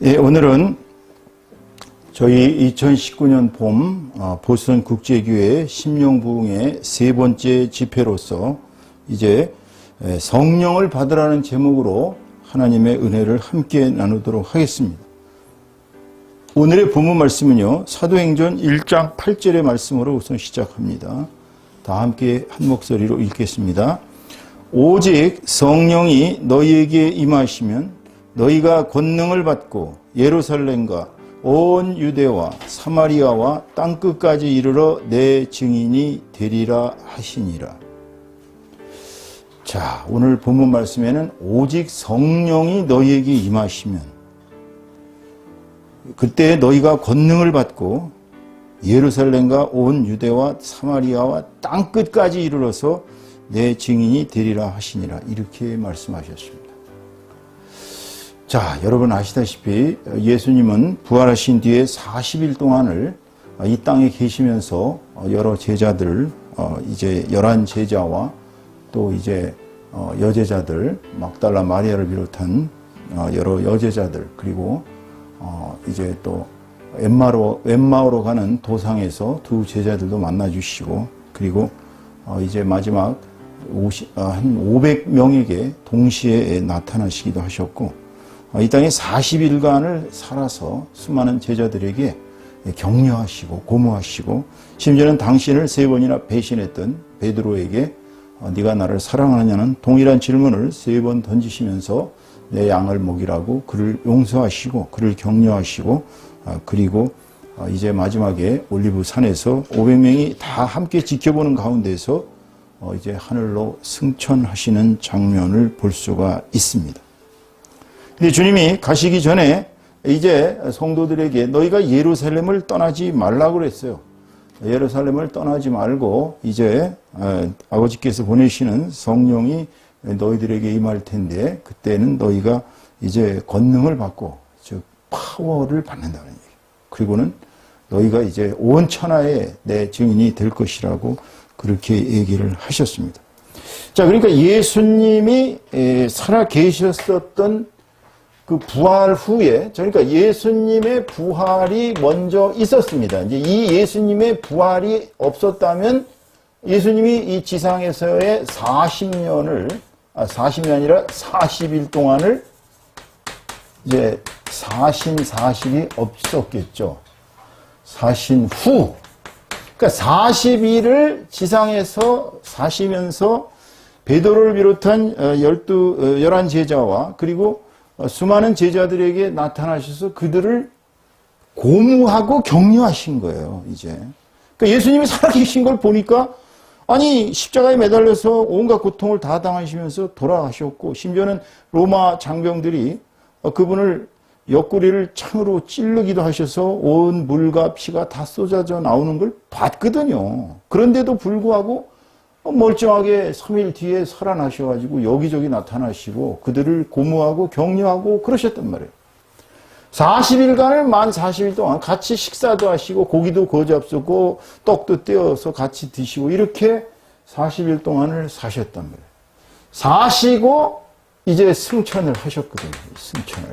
예, 오늘은 저희 2019년 봄 보선 국제교회 심령부흥의 세 번째 집회로서 이제 성령을 받으라는 제목으로 하나님의 은혜를 함께 나누도록 하겠습니다. 오늘의 본문 말씀은요, 사도행전 1장 8절의 말씀으로 우선 시작합니다. 다 함께 한 목소리로 읽겠습니다. 오직 성령이 너희에게 임하시면 너희가 권능을 받고 예루살렘과 온 유대와 사마리아와 땅끝까지 이르러 내 증인이 되리라 하시니라. 자, 오늘 본문 말씀에는 오직 성령이 너희에게 임하시면 그때 너희가 권능을 받고 예루살렘과 온 유대와 사마리아와 땅끝까지 이르러서 내 증인이 되리라 하시니라. 이렇게 말씀하셨습니다. 자, 여러분 아시다시피 예수님은 부활하신 뒤에 40일 동안을 이 땅에 계시면서 여러 제자들, 이제 11 제자와 또 이제 여제자들, 막달라 마리아를 비롯한 여러 여제자들, 그리고 이제 또 엠마오로 가는 도상에서 두 제자들도 만나주시고, 그리고 이제 마지막 한 500명에게 동시에 나타나시기도 하셨고, 이 땅에 40일간을 살아서 수많은 제자들에게 격려하시고 고무하시고, 심지어는 당신을 3번이나 배신했던 베드로에게 네가 나를 사랑하느냐는 동일한 질문을 3번 던지시면서 내 양을 먹이라고 그를 용서하시고 그를 격려하시고, 그리고 이제 마지막에 올리브 산에서 500명이 다 함께 지켜보는 가운데서 이제 하늘로 승천하시는 장면을 볼 수가 있습니다. 근데 주님이 가시기 전에 이제 성도들에게 너희가 예루살렘을 떠나지 말라고 그랬어요. 예루살렘을 떠나지 말고 이제 아버지께서 보내시는 성령이 너희들에게 임할 텐데 그때는 너희가 이제 권능을 받고 즉 파워를 받는다는 얘기예요. 그리고는 너희가 이제 온 천하에 내 증인이 될 것이라고 그렇게 얘기를 하셨습니다. 자, 그러니까 예수님이 살아 계셨었던 그 부활 후에, 그러니까 예수님의 부활이 먼저 있었습니다. 이제 이 예수님의 부활이 없었다면 예수님이 이 지상에서의 40년이 아니라 40일 동안을 이제 사신 40이 없었겠죠. 사신 후. 그러니까 40일을 지상에서 사시면서 베드로를 비롯한 11 제자와 그리고 수많은 제자들에게 나타나셔서 그들을 고무하고 격려하신 거예요, 이제. 그러니까 예수님이 살아계신 걸 보니까, 아니, 십자가에 매달려서 온갖 고통을 다 당하시면서 돌아가셨고, 심지어는 로마 장병들이 그분을 옆구리를 창으로 찌르기도 하셔서 온 물과 피가 다 쏟아져 나오는 걸 봤거든요. 그런데도 불구하고 멀쩡하게 3일 뒤에 살아나셔가지고 여기저기 나타나시고 그들을 고무하고 격려하고 그러셨단 말이에요. 40일간을 만 40일 동안 같이 식사도 하시고 고기도 구워 잡수고 떡도 떼어서 같이 드시고 이렇게 40일 동안을 사셨단 말이에요. 사시고 이제 승천을 하셨거든요. 승천을.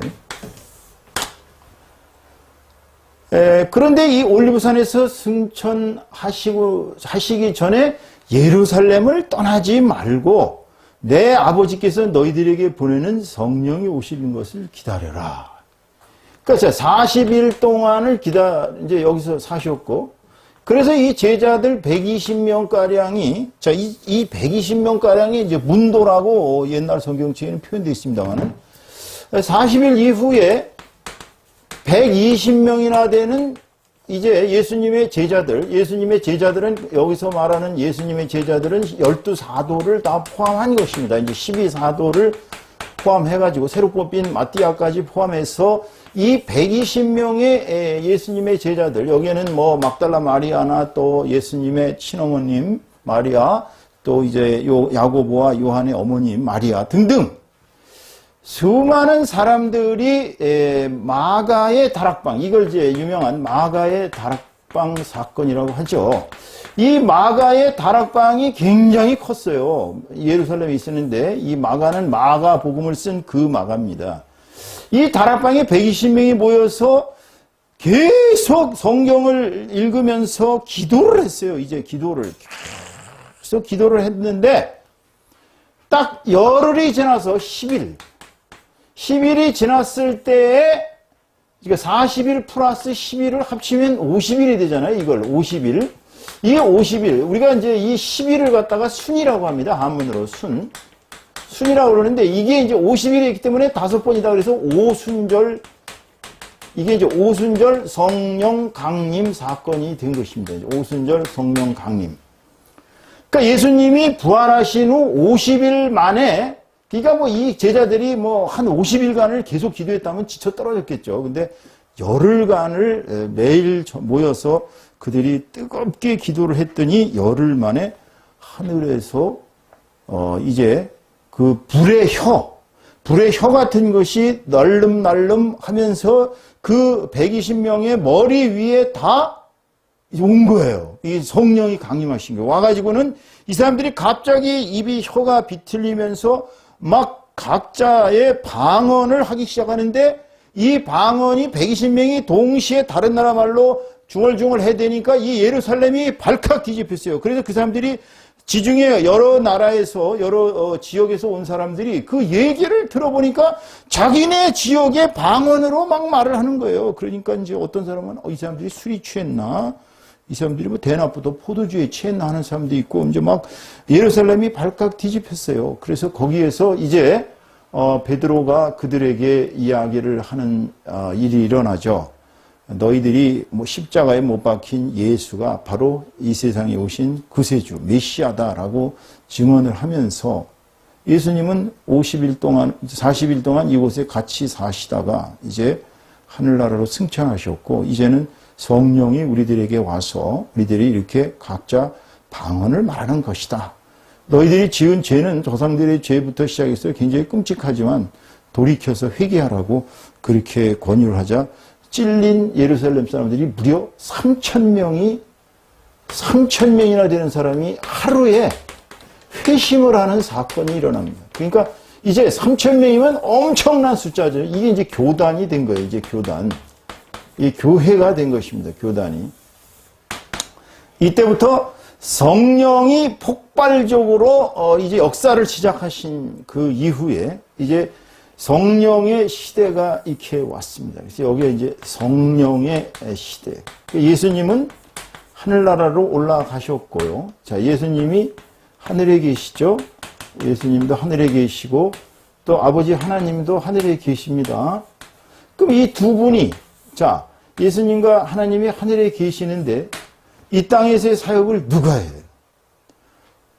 그런데 이 올리브산에서 승천하시기 전에 예루살렘을 떠나지 말고 내 아버지께서 너희들에게 보내는 성령이 오시는 것을 기다려라. 그러니까 40일 동안을 이제 여기서 사셨고, 그래서 이 제자들 120명가량이, 자, 이 120명가량이 이제 문도라고 옛날 성경책에는 표현되어 있습니다만은, 40일 이후에 120명이나 되는 이제 예수님의 제자들은 여기서 말하는 예수님의 제자들은 12사도를 다 포함한 것입니다. 이제 12사도를 포함해가지고 새로 뽑힌 마띠아까지 포함해서 이 120명의 예수님의 제자들, 여기에는 뭐 막달라 마리아나 또 예수님의 친어머님 마리아, 또 이제 야고보와 요한의 어머님 마리아 등등 수많은 사람들이 마가의 다락방, 이걸 이제 유명한 마가의 다락방 사건이라고 하죠. 이 마가의 다락방이 굉장히 컸어요. 예루살렘에 있었는데 이 마가는 마가복음을 쓴 그 마가입니다. 이 다락방에 120명이 모여서 계속 성경을 읽으면서 기도를 했어요. 이제 기도를. 계속 기도를 했는데 딱 열흘이 지나서 10일이 지났을 때에 40일 플러스 10일을 합치면 50일이 되잖아요. 이걸 50일. 이게 50일. 우리가 이제 이 10일을 갖다가 순이라고 합니다. 한문으로 순이라고 그러는데 이게 이제 50일이기 때문에 5번이다. 그래서 오순절, 이게 이제 오순절 성령 강림 사건이 된 것입니다. 오순절 성령 강림. 그러니까 예수님이 부활하신 후 50일 만에, 그러니까 뭐 이 제자들이 뭐 한 50일간을 계속 기도했다면 지쳐 떨어졌겠죠. 근데 열흘간을 매일 모여서 그들이 뜨겁게 기도를 했더니 열흘 만에 하늘에서 이제 그 불의 혀 같은 것이 날름날름 하면서 그 120명의 머리 위에 다 온 거예요. 이 성령이 강림하신 거예요. 와가지고는 이 사람들이 갑자기 입이 혀가 비틀리면서 막 각자의 방언을 하기 시작하는데 이 방언이 120명이 동시에 다른 나라 말로 중얼중얼 해대니까 이 예루살렘이 발칵 뒤집혔어요. 그래서 그 사람들이 지중해 여러 나라에서 여러 지역에서 온 사람들이 그 얘기를 들어보니까 자기네 지역의 방언으로 막 말을 하는 거예요. 그러니까 이제 어떤 사람은 이 사람들이 술이 취했나? 이 사람들이 뭐 대낮부터 포도주에 취했나 하는 사람도 있고 이제 막 예루살렘이 발칵 뒤집혔어요. 그래서 거기에서 이제 베드로가 그들에게 이야기를 하는 일이 일어나죠. 너희들이 뭐 십자가에 못 박힌 예수가 바로 이 세상에 오신 구세주 메시아다라고 증언을 하면서 예수님은 40일 동안 이곳에 같이 사시다가 이제 하늘나라로 승천하셨고 이제는 성령이 우리들에게 와서 우리들이 이렇게 각자 방언을 말하는 것이다. 너희들이 지은 죄는 조상들의 죄부터 시작해서 굉장히 끔찍하지만 돌이켜서 회개하라고 그렇게 권유를 하자 찔린 예루살렘 사람들이 무려 3,000명이나 되는 사람이 하루에 회심을 하는 사건이 일어납니다. 그러니까 이제 3,000명이면 엄청난 숫자죠. 이게 이제 교단이 된 거예요. 이제 교단. 이 교회가 된 것입니다. 교단이. 이때부터 성령이 폭발적으로 이제 역사를 시작하신 그 이후에 이제 성령의 시대가 이렇게 왔습니다. 그래서 여기에 이제 성령의 시대. 예수님은 하늘나라로 올라가셨고요. 자, 예수님이 하늘에 계시죠. 예수님도 하늘에 계시고 또 아버지 하나님도 하늘에 계십니다. 그럼 이 두 분이 자, 예수님과 하나님이 하늘에 계시는데 이 땅에서의 사역을 누가 해요?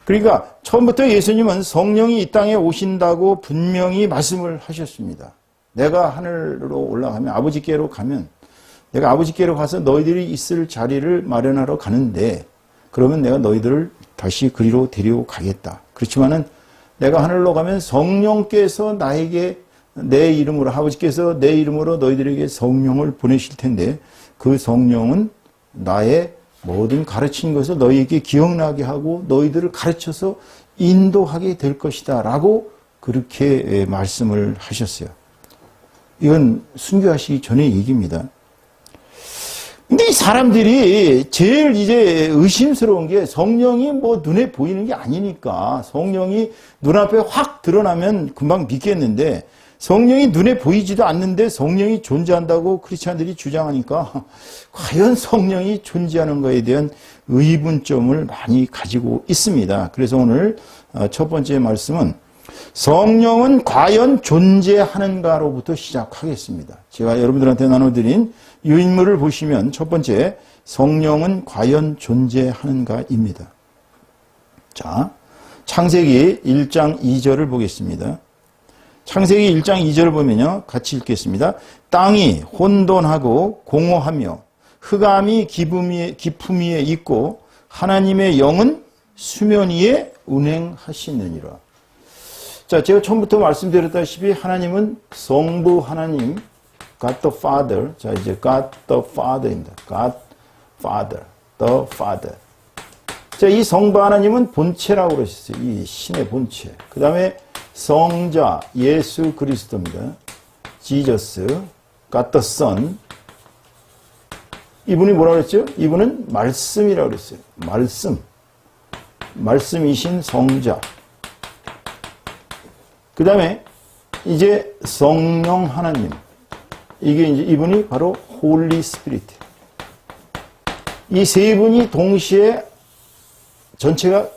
그러니까 처음부터 예수님은 성령이 이 땅에 오신다고 분명히 말씀을 하셨습니다. 내가 하늘로 올라가면 아버지께로 가면 내가 아버지께로 가서 너희들이 있을 자리를 마련하러 가는데 그러면 내가 너희들을 다시 그리로 데려가겠다. 그렇지만은 내가 하늘로 가면 성령께서 나에게 내 이름으로 아버지께서 내 이름으로 너희들에게 성령을 보내실 텐데 그 성령은 나의 모든 가르친 것을 너희에게 기억나게 하고 너희들을 가르쳐서 인도하게 될 것이다 라고 그렇게 말씀을 하셨어요. 이건 순교하시기 전의 얘기입니다. 근데 이 사람들이 제일 이제 의심스러운 게 성령이 뭐 눈에 보이는 게 아니니까 성령이 눈앞에 확 드러나면 금방 믿겠는데 성령이 눈에 보이지도 않는데 성령이 존재한다고 크리스찬들이 주장하니까 과연 성령이 존재하는 것에 대한 의문점을 많이 가지고 있습니다. 그래서 오늘 첫 번째 말씀은 성령은 과연 존재하는가로부터 시작하겠습니다. 제가 여러분들한테 나눠드린 유인물을 보시면 첫 번째 성령은 과연 존재하는가입니다. 자, 창세기 1장 2절을 보겠습니다. 창세기 1장 2절을 보면요. 같이 읽겠습니다. 땅이 혼돈하고 공허하며 흑암이 깊음 위에 있고 하나님의 영은 수면 위에 운행하시느니라. 자, 제가 처음부터 말씀드렸다시피 하나님은 성부 하나님, God the Father. 자, 이제 God the Father입니다. God Father, the Father. 자, 이 성부 하나님은 본체라고 그러셨어요. 이 신의 본체. 그 다음에 성자 예수 그리스도입니다. Jesus, got the Son. 이분이 뭐라고 그랬죠? 이분은 말씀이라고 그랬어요. 말씀이신 성자. 그 다음에 이제 성령 하나님. 이게 이제 이분이 바로 Holy Spirit. 이 세 분이 동시에 전체가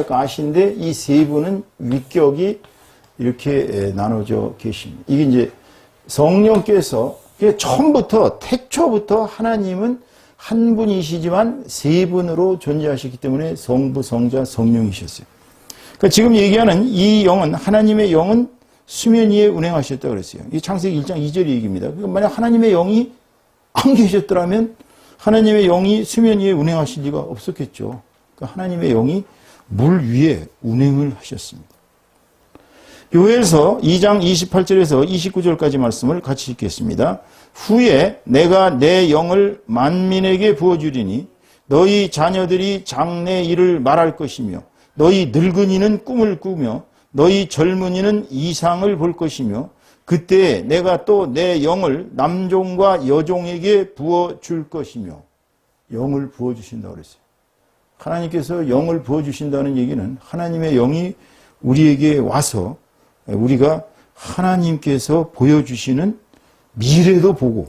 God인데 이 세 분은 위격이 이렇게 나눠져 계십니다. 이게 이제 성령께서 처음부터 태초부터 하나님은 한 분이시지만 세 분으로 존재하셨기 때문에 성부, 성자, 성령이셨어요. 그러니까 지금 얘기하는 이 영은 하나님의 영은 수면 위에 운행하셨다고 그랬어요. 이 창세기 1장 2절 얘기입니다. 그러니까 만약 하나님의 영이 안 계셨더라면 하나님의 영이 수면 위에 운행하실 리가 없었겠죠. 그러니까 하나님의 영이 물 위에 운행을 하셨습니다. 요엘서 2장 28절에서 29절까지 말씀을 같이 읽겠습니다. 후에 내가 내 영을 만민에게 부어주리니 너희 자녀들이 장래 일을 말할 것이며 너희 늙은이는 꿈을 꾸며 너희 젊은이는 이상을 볼 것이며 그때 내가 또 내 영을 남종과 여종에게 부어줄 것이며 영을 부어주신다고 그랬어요. 하나님께서 영을 부어주신다는 얘기는 하나님의 영이 우리에게 와서 우리가 하나님께서 보여주시는 미래도 보고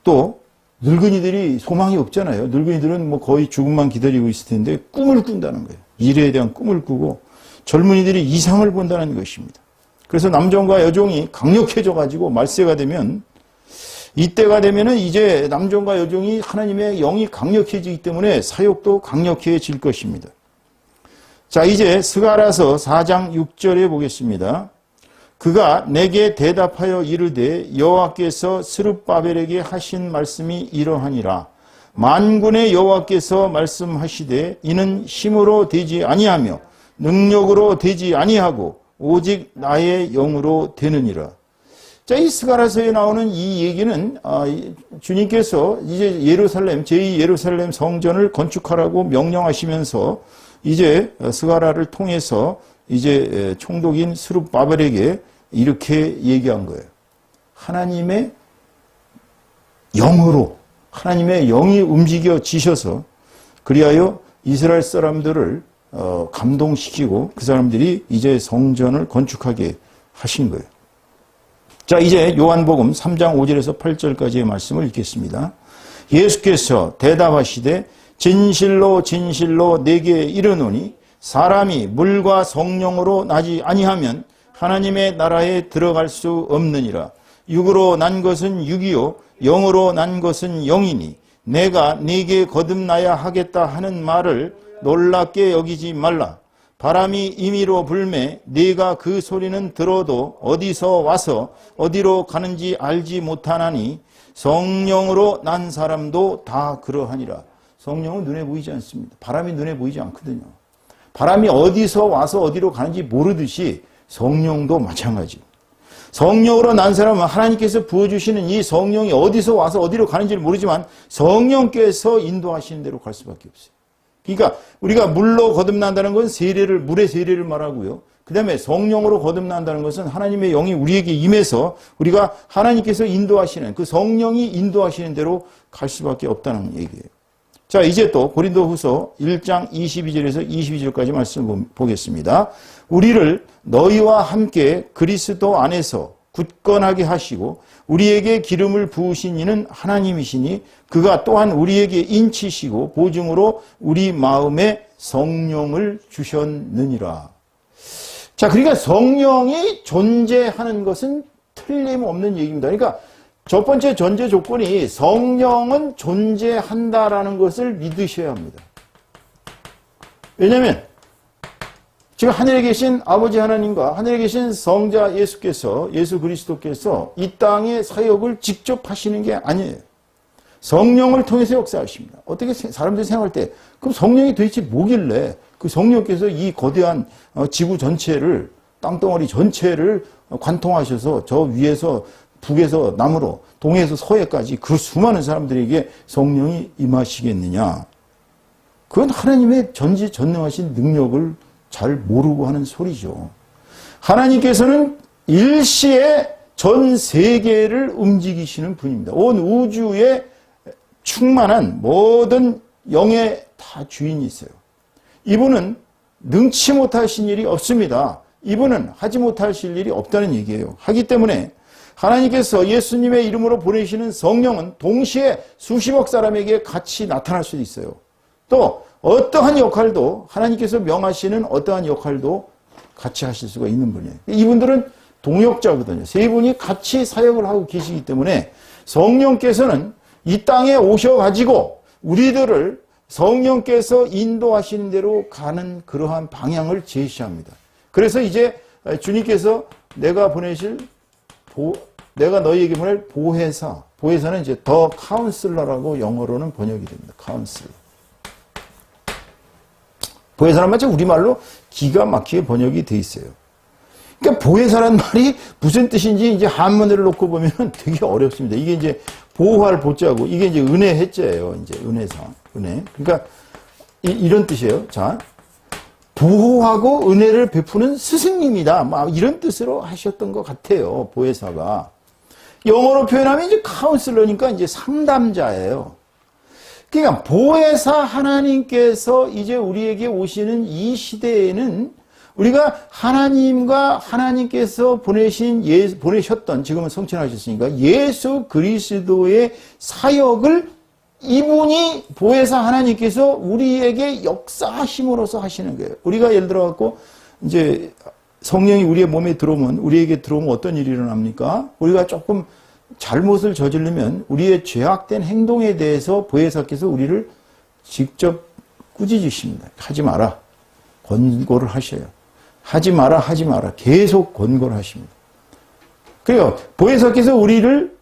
또 늙은이들이 소망이 없잖아요. 늙은이들은 뭐 거의 죽음만 기다리고 있을 텐데 꿈을 꾼다는 거예요. 미래에 대한 꿈을 꾸고 젊은이들이 이상을 본다는 것입니다. 그래서 남종과 여종이 강력해져 가지고 말세가 되면 이때가 되면은 이제 남종과 여종이 하나님의 영이 강력해지기 때문에 사역도 강력해질 것입니다. 자, 이제 스가랴서 4장 6절에 보겠습니다. 그가 내게 대답하여 이르되 여호와께서 스룹바벨에게 하신 말씀이 이러하니라. 만군의 여호와께서 말씀하시되 이는 힘으로 되지 아니하며 능력으로 되지 아니하고 오직 나의 영으로 되느니라. 자, 이 스가랴서에 나오는 이 얘기는 주님께서 이제 예루살렘 제2 예루살렘 성전을 건축하라고 명령하시면서 이제 스가랴를 통해서 이제 총독인 스룹바벨에게 이렇게 얘기한 거예요. 하나님의 영으로 하나님의 영이 움직여지셔서 그리하여 이스라엘 사람들을 감동시키고 그 사람들이 이제 성전을 건축하게 하신 거예요. 자, 이제 요한복음 3장 5절에서 8절까지의 말씀을 읽겠습니다. 예수께서 대답하시되 진실로 진실로 내게 이르노니 사람이 물과 성령으로 나지 아니하면 하나님의 나라에 들어갈 수 없느니라. 육으로 난 것은 육이요 영으로 난 것은 영이니 내가 네게 거듭나야 하겠다 하는 말을 놀랍게 여기지 말라. 바람이 임의로 불매 네가 그 소리는 들어도 어디서 와서 어디로 가는지 알지 못하나니 성령으로 난 사람도 다 그러하니라. 성령은 눈에 보이지 않습니다. 바람이 눈에 보이지 않거든요. 바람이 어디서 와서 어디로 가는지 모르듯이 성령도 마찬가지. 성령으로 난 사람은 하나님께서 부어주시는 이 성령이 어디서 와서 어디로 가는지를 모르지만 성령께서 인도하시는 대로 갈 수밖에 없어요. 그러니까 우리가 물로 거듭난다는 건 물의 세례를 말하고요. 그 다음에 성령으로 거듭난다는 것은 하나님의 영이 우리에게 임해서 우리가 하나님께서 인도하시는 그 성령이 인도하시는 대로 갈 수밖에 없다는 얘기예요. 자, 이제 또 고린도후서 1장 22절에서 22절까지 말씀 보겠습니다. 우리를 너희와 함께 그리스도 안에서 굳건하게 하시고 우리에게 기름을 부으신 이는 하나님이시니 그가 또한 우리에게 인치시고 보증으로 우리 마음에 성령을 주셨느니라. 자, 그러니까 성령이 존재하는 것은 틀림없는 얘기입니다. 그러니까 첫 번째 전제 조건이 성령은 존재한다라는 것을 믿으셔야 합니다. 왜냐하면 지금 하늘에 계신 아버지 하나님과 하늘에 계신 성자 예수 그리스도께서 이 땅의 사역을 직접 하시는 게 아니에요. 성령을 통해서 역사하십니다. 어떻게 사람들이 생각할 때 그럼 성령이 도대체 뭐길래 그 성령께서 이 거대한 지구 전체를 땅덩어리 전체를 관통하셔서 저 위에서 북에서 남으로 동해에서 서해까지 그 수많은 사람들에게 성령이 임하시겠느냐. 그건 하나님의 전지전능하신 능력을 잘 모르고 하는 소리죠. 하나님께서는 일시에 전 세계를 움직이시는 분입니다. 온 우주에 충만한 모든 영의 다 주인이세요. 이분은 능치 못하신 일이 없습니다. 이분은 하지 못하실 일이 없다는 얘기예요. 하기 때문에 하나님께서 예수님의 이름으로 보내시는 성령은 동시에 수십억 사람에게 같이 나타날 수도 있어요. 또 어떠한 역할도 하나님께서 명하시는 어떠한 역할도 같이 하실 수가 있는 분이에요. 이분들은 동역자거든요. 세 분이 같이 사역을 하고 계시기 때문에 성령께서는 이 땅에 오셔가지고 우리들을 성령께서 인도하시는 대로 가는 그러한 방향을 제시합니다. 그래서 이제 주님께서 내가 너희에게 보낼 보혜사는 이제 더 카운슬러라고 영어로는 번역이 됩니다. 카운슬러. 보혜사란 말이 우리말로 기가 막히게 번역이 돼 있어요. 그러니까 보혜사란 말이 무슨 뜻인지 이제 한문을 놓고 보면 되게 어렵습니다. 이게 이제 보호할 보자고 이게 이제 은혜 해자예요. 이제 은혜사, 은혜. 그러니까 이런 뜻이에요. 자, 보호하고 은혜를 베푸는 스승님이다. 막 이런 뜻으로 하셨던 것 같아요. 보혜사가. 영어로 표현하면 이제 카운슬러니까 이제 상담자예요. 그러니까 보혜사 하나님께서 이제 우리에게 오시는 이 시대에는 우리가 하나님과 하나님께서 보내셨던, 지금은 성취하셨으니까 예수 그리스도의 사역을 이분이 보혜사 하나님께서 우리에게 역사하심으로써 하시는 거예요. 우리가 예를 들어 갖고 이제 성령이 우리의 몸에 들어오면, 우리에게 들어오면 어떤 일이 일어납니까? 우리가 조금 잘못을 저지르면 우리의 죄악된 행동에 대해서 보혜사께서 우리를 직접 꾸짖으십니다. 하지 마라. 권고를 하셔요. 하지 마라. 계속 권고를 하십니다. 그래요. 보혜사께서 우리를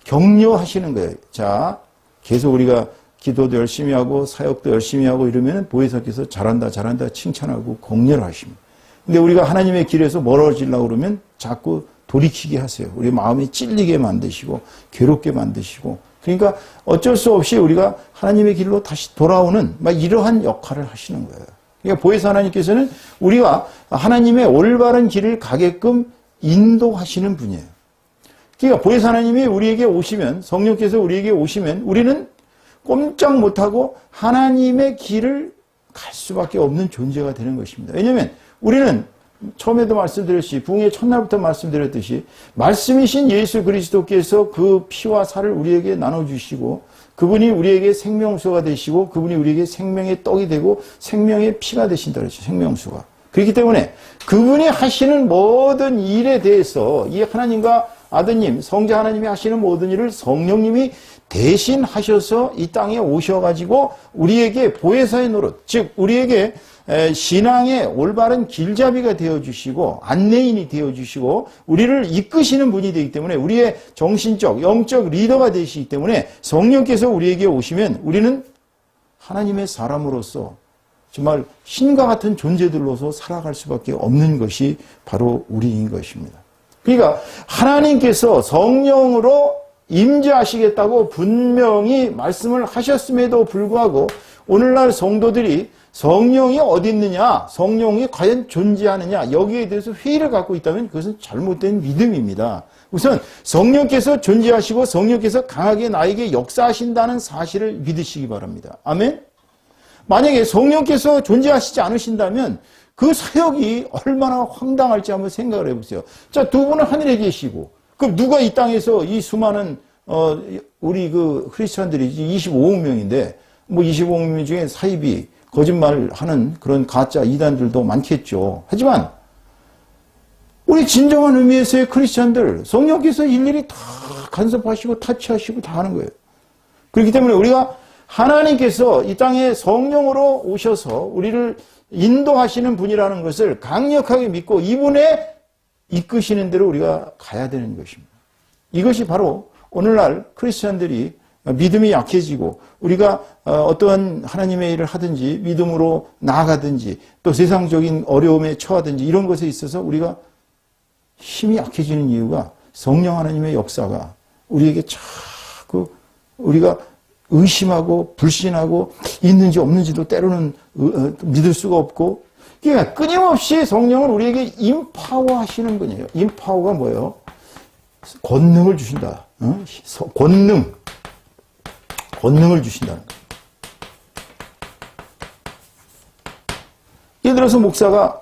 격려하시는 거예요. 자, 계속 우리가 기도도 열심히 하고 사역도 열심히 하고 이러면 보혜사께서 잘한다 칭찬하고 격려를 하십니다. 근데 우리가 하나님의 길에서 멀어지려고 그러면 자꾸 돌이키게 하세요. 우리 마음이 찔리게 만드시고 괴롭게 만드시고, 그러니까 어쩔 수 없이 우리가 하나님의 길로 다시 돌아오는 막 이러한 역할을 하시는 거예요. 그러니까 보혜사 하나님께서는 우리가 하나님의 올바른 길을 가게끔 인도하시는 분이에요. 그러니까 보혜사 하나님이 우리에게 오시면, 성령께서 우리에게 오시면 우리는 꼼짝 못하고 하나님의 길을 갈 수밖에 없는 존재가 되는 것입니다. 왜냐하면 우리는 처음에도 말씀드렸듯이, 부흥의 첫날부터 말씀드렸듯이 말씀이신 예수 그리스도께서 그 피와 살을 우리에게 나눠주시고 그분이 우리에게 생명수가 되시고 그분이 우리에게 생명의 떡이 되고 생명의 피가 되신다 그랬죠. 생명수가. 그렇기 때문에 그분이 하시는 모든 일에 대해서 이 하나님과 아드님, 성자 하나님이 하시는 모든 일을 성령님이 대신 하셔서 이 땅에 오셔가지고 우리에게 보혜사의 노릇, 즉 우리에게 신앙의 올바른 길잡이가 되어주시고 안내인이 되어주시고 우리를 이끄시는 분이 되기 때문에, 우리의 정신적, 영적 리더가 되시기 때문에 성령께서 우리에게 오시면 우리는 하나님의 사람으로서 정말 신과 같은 존재들로서 살아갈 수밖에 없는 것이 바로 우리인 것입니다. 그러니까 하나님께서 성령으로 임재하시겠다고 분명히 말씀을 하셨음에도 불구하고 오늘날 성도들이 성령이 어디 있느냐, 성령이 과연 존재하느냐, 여기에 대해서 회의를 갖고 있다면 그것은 잘못된 믿음입니다. 우선 성령께서 존재하시고 성령께서 강하게 나에게 역사하신다는 사실을 믿으시기 바랍니다. 아멘? 만약에 성령께서 존재하시지 않으신다면 그 사역이 얼마나 황당할지 한번 생각을 해보세요. 자, 두 분은 하늘에 계시고, 그럼 누가 이 땅에서 이 수많은 우리 그 크리스천들이 25억 명인데 뭐 25억 명 중에 사이비 거짓말하는 그런 가짜 이단들도 많겠죠. 하지만 우리 진정한 의미에서의 크리스천들, 성령께서 일일이 다 간섭하시고 타치하시고 다 하는 거예요. 그렇기 때문에 우리가 하나님께서 이 땅에 성령으로 오셔서 우리를 인도하시는 분이라는 것을 강력하게 믿고 이분의 이끄시는 대로 우리가 가야 되는 것입니다. 이것이 바로 오늘날 크리스천들이 믿음이 약해지고 우리가 어떠한 하나님의 일을 하든지 믿음으로 나아가든지 또 세상적인 어려움에 처하든지 이런 것에 있어서 우리가 힘이 약해지는 이유가 성령 하나님의 역사가 우리에게 자꾸 우리가 의심하고 불신하고 있는지 없는지도 때로는 믿을 수가 없고, 그러니까 끊임없이 성령을 우리에게 임파워 하시는 분이에요. 임파워가 뭐예요? 권능을 주신다. 권능을 주신다는 거예요. 예를 들어서 목사가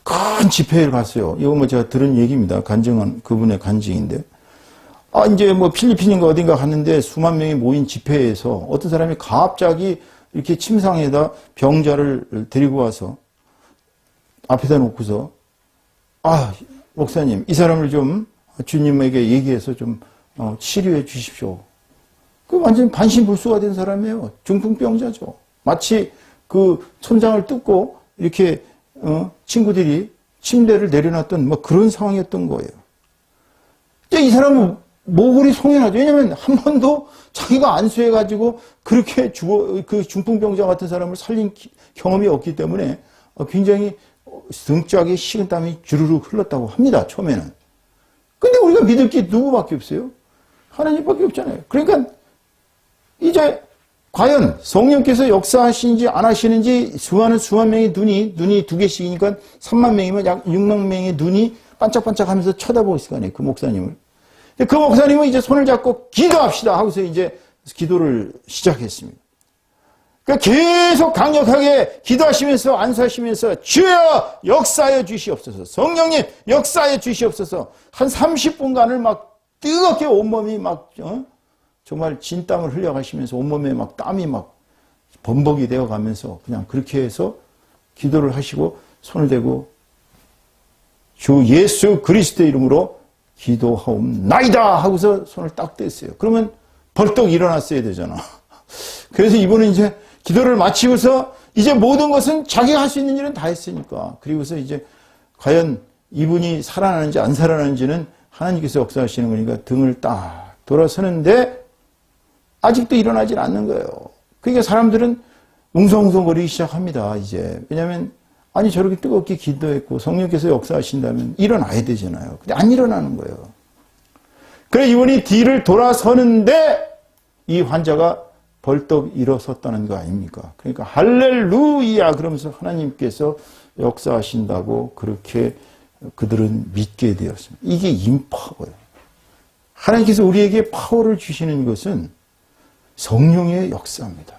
큰 집회를 갔어요. 이거 뭐 제가 들은 얘기입니다. 간증한 그분의 간증인데. 이제 뭐 필리핀인가 어딘가 갔는데 수만 명이 모인 집회에서 어떤 사람이 갑자기 이렇게 침상에다 병자를 데리고 와서 앞에다 놓고서 목사님, 이 사람을 좀 주님에게 얘기해서 좀 치료해 주십시오. 그 완전 반신불수가 된 사람이에요. 중풍병자죠. 마치 그 천장을 뚫고 이렇게 친구들이 침대를 내려놨던 뭐 그런 상황이었던 거예요. 이제 이 사람은 모골이 송연하죠. 왜냐하면 한 번도 자기가 안수해가지고 그렇게 그 중풍병자 같은 사람을 살린 경험이 없기 때문에 굉장히 등짝에 식은땀이 주르륵 흘렀다고 합니다. 처음에는. 근데 우리가 믿을 게 누구밖에 없어요? 하나님밖에 없잖아요. 그러니까 이제 과연 성령께서 역사하시는지 안 하시는지 수만 명의 눈이 두 개씩이니까 3만 명이면 약 6만 명의 눈이 반짝반짝하면서 쳐다보고 있을 거 아니에요. 그 목사님을. 그 목사님은 이제 손을 잡고 기도합시다 하고서 이제 기도를 시작했습니다. 그러니까 계속 강력하게 기도하시면서 안수하시면서 주여 역사하여 주시옵소서. 성령님 역사하여 주시옵소서. 한 30분간을 막 뜨겁게 온몸이 막 정말 진땀을 흘려가시면서 온몸에 막 땀이 막 범벅이 되어 가면서 그냥 그렇게 해서 기도를 하시고 손을 대고 주 예수 그리스도의 이름으로 기도하옵나이다 하고서 손을 딱 뗐어요. 그러면 벌떡 일어났어야 되잖아. 그래서 이분은 이제 기도를 마치고서 이제 모든 것은 자기가 할 수 있는 일은 다 했으니까. 그리고서 이제 과연 이분이 살아나는지 안 살아나는지는 하나님께서 역사하시는 거니까 등을 딱 돌아서는데 아직도 일어나질 않는 거예요. 그러니까 사람들은 웅성웅성거리기 시작합니다. 이제. 왜냐하면 아니 저렇게 뜨겁게 기도했고 성령께서 역사하신다면 일어나야 되잖아요. 근데 안 일어나는 거예요. 그래 이분이 뒤를 돌아서는데 이 환자가 벌떡 일어섰다는 거 아닙니까? 그러니까 할렐루야 그러면서 하나님께서 역사하신다고 그렇게 그들은 믿게 되었습니다. 이게 임파워예요. 하나님께서 우리에게 파워를 주시는 것은 성령의 역사입니다.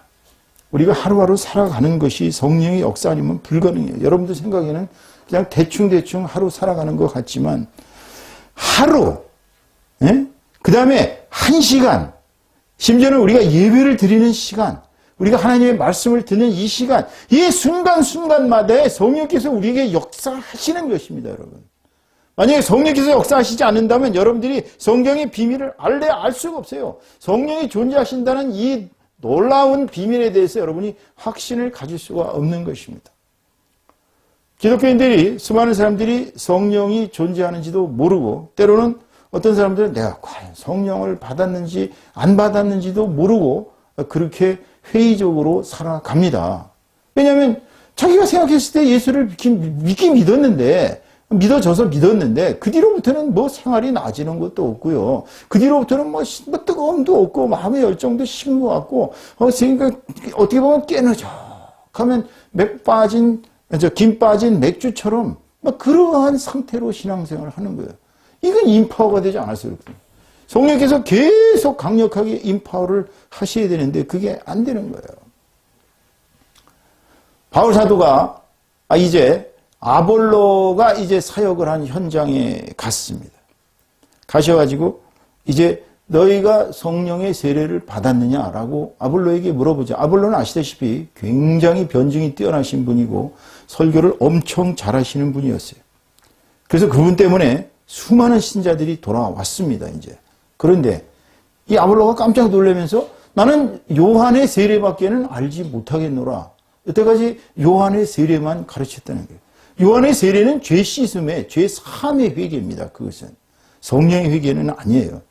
우리가 하루하루 살아가는 것이 성령의 역사 아니면 불가능해요. 여러분들 생각에는 그냥 대충대충 하루 살아가는 것 같지만 하루, 그 다음에 1시간, 심지어는 우리가 예배를 드리는 시간, 우리가 하나님의 말씀을 듣는 이 시간, 이 순간순간마다 성령께서 우리에게 역사하시는 것입니다, 여러분. 만약에 성령께서 역사하시지 않는다면 여러분들이 성경의 비밀을 알 수가 없어요. 성령이 존재하신다는 이 놀라운 비밀에 대해서 여러분이 확신을 가질 수가 없는 것입니다. 기독교인들이 수많은 사람들이 성령이 존재하는지도 모르고 때로는 어떤 사람들은 내가 과연 성령을 받았는지 안 받았는지도 모르고 그렇게 회의적으로 살아갑니다. 왜냐하면 자기가 생각했을 때 예수를 믿긴 믿어져서 믿었는데 그 뒤로부터는 뭐 생활이 나아지는 것도 없고요. 그 뒤로부터는 뭐 뜨거움도 없고 마음의 열정도 식은 것 같고 그러니까 어떻게 보면 깨너적하면 김 빠진 맥주처럼 막 그러한 상태로 신앙생활을 하는 거예요. 이건 인파워가 되지 않았어요. 성령께서 계속 강력하게 인파워를 하셔야 되는데 그게 안 되는 거예요. 바울 사도가 이제 아볼로가 이제 사역을 한 현장에 갔습니다. 가셔가지고 이제 너희가 성령의 세례를 받았느냐라고 아볼로에게 물어보죠. 아볼로는 아시다시피 굉장히 변증이 뛰어나신 분이고 설교를 엄청 잘하시는 분이었어요. 그래서 그분 때문에 수많은 신자들이 돌아왔습니다. 이제 그런데 이 아볼로가 깜짝 놀라면서 나는 요한의 세례밖에는 알지 못하겠노라. 여태까지 요한의 세례만 가르쳤다는 거예요. 요한의 세례는 죄 씻음의, 죄 사함의 회개입니다. 그것은. 성령의 회개는 아니에요.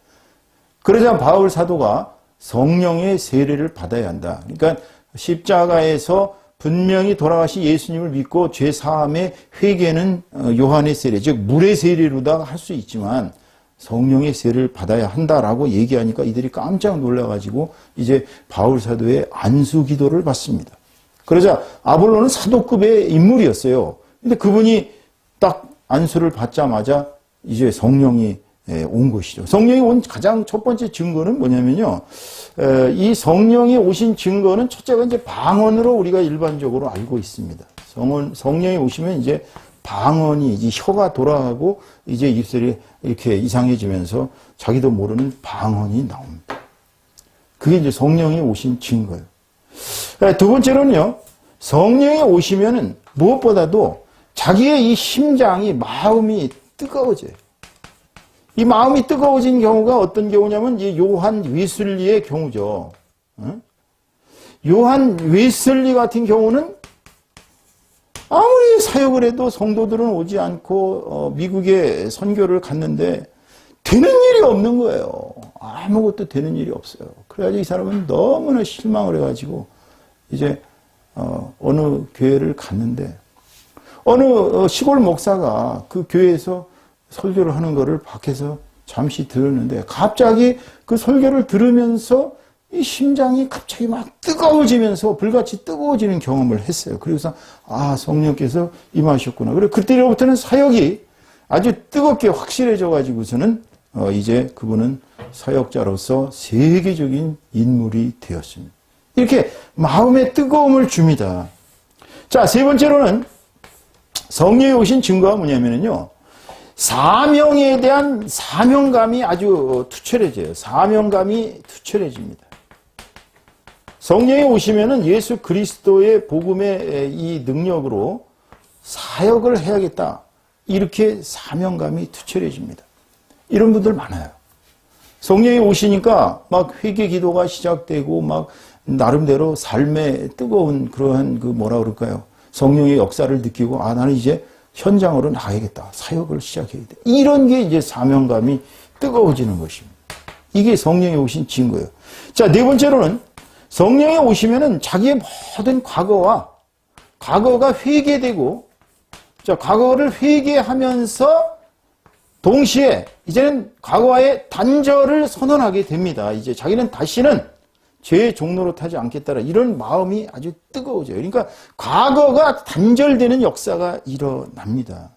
그러자 바울 사도가 성령의 세례를 받아야 한다. 그러니까 십자가에서 분명히 돌아가신 예수님을 믿고 죄 사함의 회개는 요한의 세례, 즉 물의 세례로다가 할 수 있지만 성령의 세례를 받아야 한다라고 얘기하니까 이들이 깜짝 놀라가지고 이제 바울 사도의 안수 기도를 받습니다. 그러자 아볼로는 사도급의 인물이었어요. 근데 그분이 딱 안수를 받자마자 이제 성령이 온 것이죠. 성령이 온 가장 첫 번째 증거는 뭐냐면요. 이 성령이 오신 증거는 첫째가 이제 방언으로 우리가 일반적으로 알고 있습니다. 성령이 오시면 이제 방언이 이제 혀가 돌아가고 이제 입술이 이렇게 이상해지면서 자기도 모르는 방언이 나옵니다. 그게 이제 성령이 오신 증거예요. 두 번째로는요. 성령이 오시면은 무엇보다도 자기의 이 심장이 마음이 뜨거워져요. 이 마음이 뜨거워진 경우가 어떤 경우냐면 이 요한 웨슬리의 경우죠. 요한 웨슬리 같은 경우는 아무리 사역을 해도 성도들은 오지 않고 미국에 선교를 갔는데 되는 일이 없는 거예요. 아무것도 되는 일이 없어요. 그래가지고 이 사람은 너무나 실망을 해가지고 이제 어느 교회를 갔는데 어느 시골 목사가 그 교회에서 설교를 하는 거를 밖에서 잠시 들었는데 갑자기 그 설교를 들으면서 이 심장이 갑자기 막 뜨거워지면서 불같이 뜨거워지는 경험을 했어요. 그래서 성령께서 임하셨구나. 그리고 그때로부터는 사역이 아주 뜨겁게 확실해져 가지고서는 이제 그분은 사역자로서 세계적인 인물이 되었습니다. 이렇게 마음의 뜨거움을 줍니다. 자, 세 번째로는 성령이 오신 증거가 뭐냐면요. 사명에 대한 사명감이 아주 투철해져요. 사명감이 투철해집니다. 성령이 오시면은 예수 그리스도의 복음의 이 능력으로 사역을 해야겠다. 이렇게 사명감이 투철해집니다. 이런 분들 많아요. 성령이 오시니까 막 회개 기도가 시작되고 막 나름대로 삶에 뜨거운 그러한 그 뭐라 그럴까요? 성령의 역사를 느끼고 나는 이제 현장으로 나가야겠다. 사역을 시작해야 돼. 이런 게 이제 사명감이 뜨거워지는 것입니다. 이게 성령이 오신 증거예요. 자, 네 번째로는 성령이 오시면은 자기의 모든 과거가 회개되고, 자, 과거를 회개하면서 동시에 이제는 과거와의 단절을 선언하게 됩니다. 이제 자기는 다시는 죄의 종로로 타지 않겠다라 이런 마음이 아주 뜨거워져요. 그러니까 과거가 단절되는 역사가 일어납니다.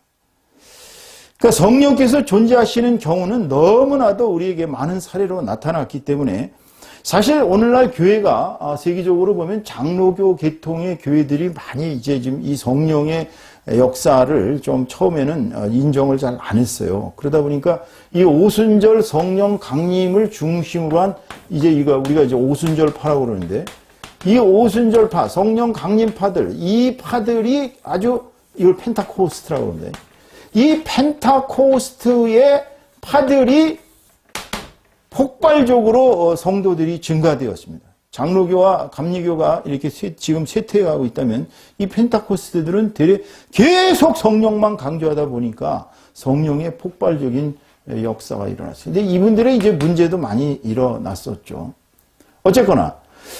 그러니까 성령께서 존재하시는 경우는 너무나도 우리에게 많은 사례로 나타났기 때문에 사실 오늘날 교회가 세계적으로 보면 장로교 계통의 교회들이 많이 이제 지금 이 성령의 역사를 좀 처음에는 인정을 잘 안 했어요. 그러다 보니까 이 오순절 성령 강림을 중심으로 한 이제 우리가 이제 오순절파라고 그러는데 이 오순절파, 성령 강림파들, 이 파들이 아주 이걸 펜타코스트라고 그러는데 이 펜타코스트의 파들이 폭발적으로 성도들이 증가되었습니다. 장로교와 감리교가 이렇게 지금 쇠퇴해가고 있다면 이 펜타코스트들은 계속 성령만 강조하다 보니까 성령의 폭발적인 역사가 일어났어요. 근데 이분들의 이제 문제도 많이 일어났었죠. 어쨌거나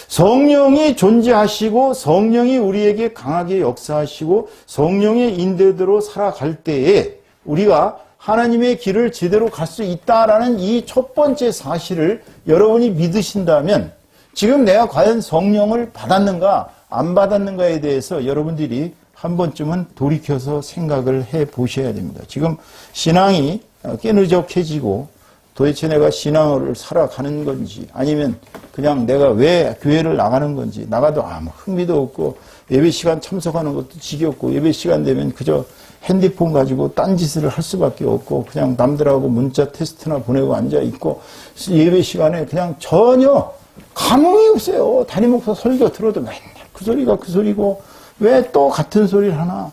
성령이 존재하시고 성령이 우리에게 강하게 역사하시고 성령의 인도대로 살아갈 때에 우리가 하나님의 길을 제대로 갈 수 있다라는 이 첫 번째 사실을 여러분이 믿으신다면 지금 내가 과연 성령을 받았는가 안 받았는가에 대해서 여러분들이 한 번쯤은 돌이켜서 생각을 해 보셔야 됩니다. 지금 신앙이 깨느적해지고 도대체 내가 신앙을 살아가는 건지 아니면 그냥 내가 왜 교회를 나가는 건지 나가도 아무 흥미도 없고 예배 시간 참석하는 것도 지겹고 예배 시간 되면 그저 핸드폰 가지고 딴짓을 할 수밖에 없고 그냥 남들하고 문자 테스트나 보내고 앉아있고 예배 시간에 그냥 전혀 감흥이 없어요. 담임 목사 설교 들어도 맨날 그 소리가 그 소리고 왜 또 같은 소리를 하나.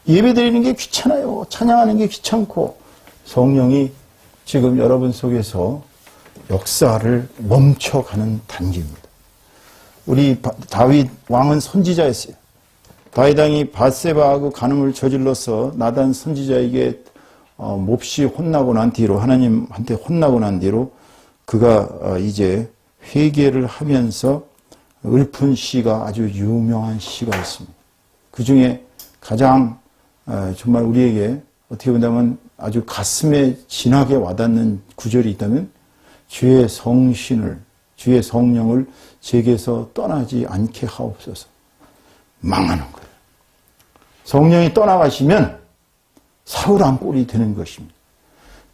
예배 드리는 게 귀찮아요. 찬양하는 게 귀찮고 성령이 지금 여러분 속에서 역사를 멈춰가는 단계입니다. 우리 다윗 왕은 선지자였어요. 다윗 왕이 밧세바하고 간음을 저질러서 나단 선지자에게 몹시 혼나고 난 뒤로 하나님한테 혼나고 난 뒤로 그가 이제 회개를 하면서 읊은 시가 아주 유명한 시가 있습니다. 그 중에 가장 정말 우리에게 어떻게 본다면 아주 가슴에 진하게 와닿는 구절이 있다면 주의 성신을 주의 성령을 제게서 떠나지 않게 하옵소서. 망하는 거예요. 성령이 떠나가시면 사울한 꼴이 되는 것입니다.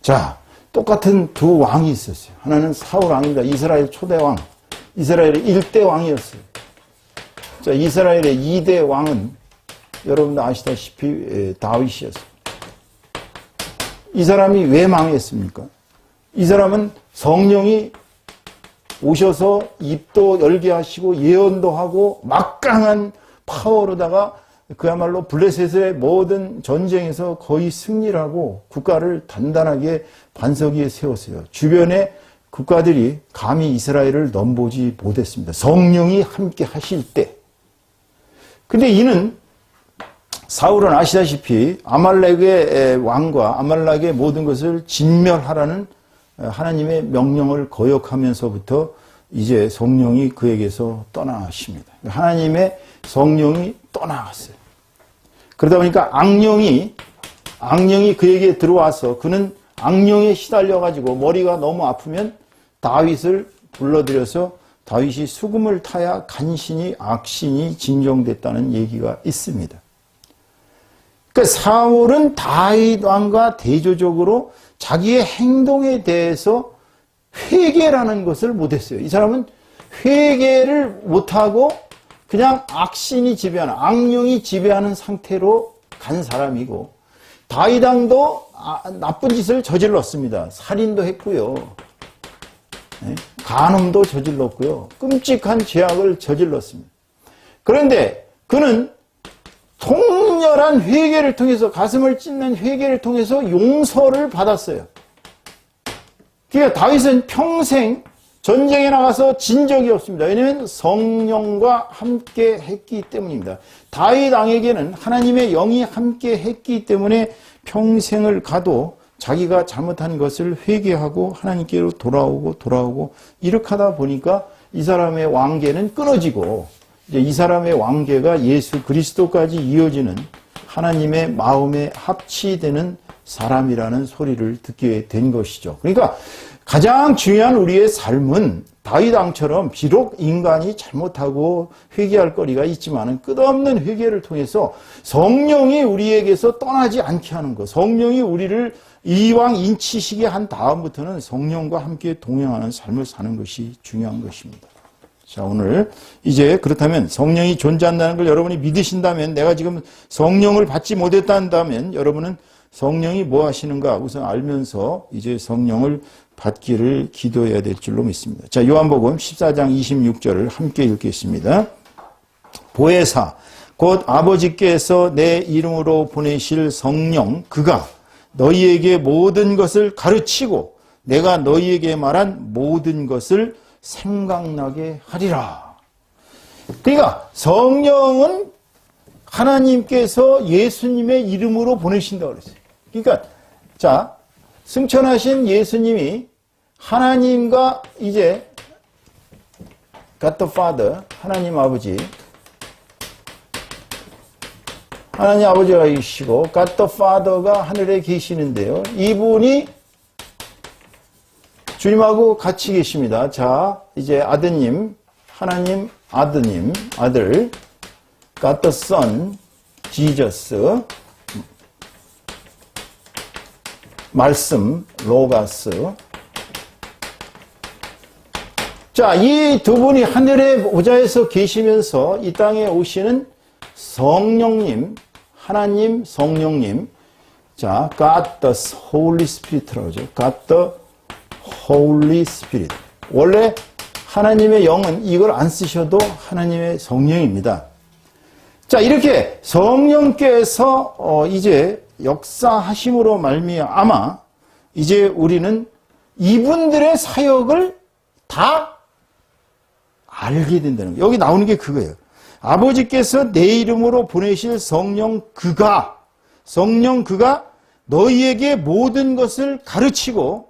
자, 똑같은 두 왕이 있었어요. 하나는 사울 왕입니다. 이스라엘 초대왕. 이스라엘의 1대 왕이었어요. 자, 이스라엘의 2대 왕은 여러분도 아시다시피 다윗이었어요. 이 사람이 왜 망했습니까? 이 사람은 성령이 오셔서 입도 열게 하시고 예언도 하고 막강한 파워로다가 그야말로 블레셋의 모든 전쟁에서 거의 승리를 하고 국가를 단단하게 반석 위에 세웠어요. 주변의 국가들이 감히 이스라엘을 넘보지 못했습니다. 성령이 함께 하실 때. 근데 이는 사울은 아시다시피 아말렉의 왕과 아말렉의 모든 것을 진멸하라는 하나님의 명령을 거역하면서부터 이제 성령이 그에게서 떠나십니다. 하나님의 성령이 떠나갔어요. 그러다 보니까 악령이 그에게 들어와서 그는 악령에 시달려가지고 머리가 너무 아프면 다윗을 불러들여서 다윗이 수금을 타야 간신히 악신이 진정됐다는 얘기가 있습니다. 그러니까 사울은 다윗 왕과 대조적으로 자기의 행동에 대해서 회개라는 것을 못했어요. 이 사람은 회개를 못하고 그냥 악신이 지배하는, 악령이 지배하는 상태로 간 사람이고, 다윗 왕도 나쁜 짓을 저질렀습니다. 살인도 했고요. 간음도 저질렀고요. 끔찍한 죄악을 저질렀습니다. 그런데 그는 통렬한 회개를 통해서, 가슴을 찢는 회개를 통해서 용서를 받았어요. 그러니까 다윗은 평생 전쟁에 나가서 진 적이 없습니다. 왜냐하면 성령과 함께 했기 때문입니다. 다윗 왕에게는 하나님의 영이 함께 했기 때문에 평생을 가도 자기가 잘못한 것을 회개하고 하나님께로 돌아오고 이렇게 하다 보니까 이 사람의 왕계는 끊어지고 이제 이 사람의 왕계가 예수 그리스도까지 이어지는 하나님의 마음에 합치되는 사람이라는 소리를 듣게 된 것이죠. 그러니까 가장 중요한 우리의 삶은 다윗 왕처럼 비록 인간이 잘못하고 회개할 거리가 있지만 끝없는 회개를 통해서 성령이 우리에게서 떠나지 않게 하는 것, 성령이 우리를 이왕 인치시게 한 다음부터는 성령과 함께 동행하는 삶을 사는 것이 중요한 것입니다. 자, 오늘 이제 그렇다면 성령이 존재한다는 걸 여러분이 믿으신다면, 내가 지금 성령을 받지 못했다면 여러분은 성령이 뭐 하시는가 우선 알면서 이제 성령을 받기를 기도해야 될 줄로 믿습니다. 자, 요한복음 14장 26절을 함께 읽겠습니다. 보혜사 곧 아버지께서 내 이름으로 보내실 성령 그가 너희에게 모든 것을 가르치고 내가 너희에게 말한 모든 것을 생각나게 하리라. 그러니까 성령은 하나님께서 예수님의 이름으로 보내신다고 그랬어요. 그러니까 자, 승천하신 예수님이 하나님과 이제 God the Father, 하나님 아버지, 하나님 아버지가 계시고 God the Father가 하늘에 계시는데요. 이분이 주님하고 같이 계십니다. 자, 이제 아드님, 하나님 아드님, 아들, God the Son, Jesus, 말씀, 로가스. 자, 이 두 분이 하늘의 보좌에서 계시면서 이 땅에 오시는 성령님, 하나님 성령님. 자, God the Holy Spirit라고 하죠. God the Holy Spirit. 원래 하나님의 영은 이걸 안 쓰셔도 하나님의 성령입니다. 자, 이렇게 성령께서 이제 역사하심으로 말미암아 이제 우리는 이분들의 사역을 다 알게 된다는 거예요. 여기 나오는 게 그거예요. 아버지께서 내 이름으로 보내실 성령 그가 너희에게 모든 것을 가르치고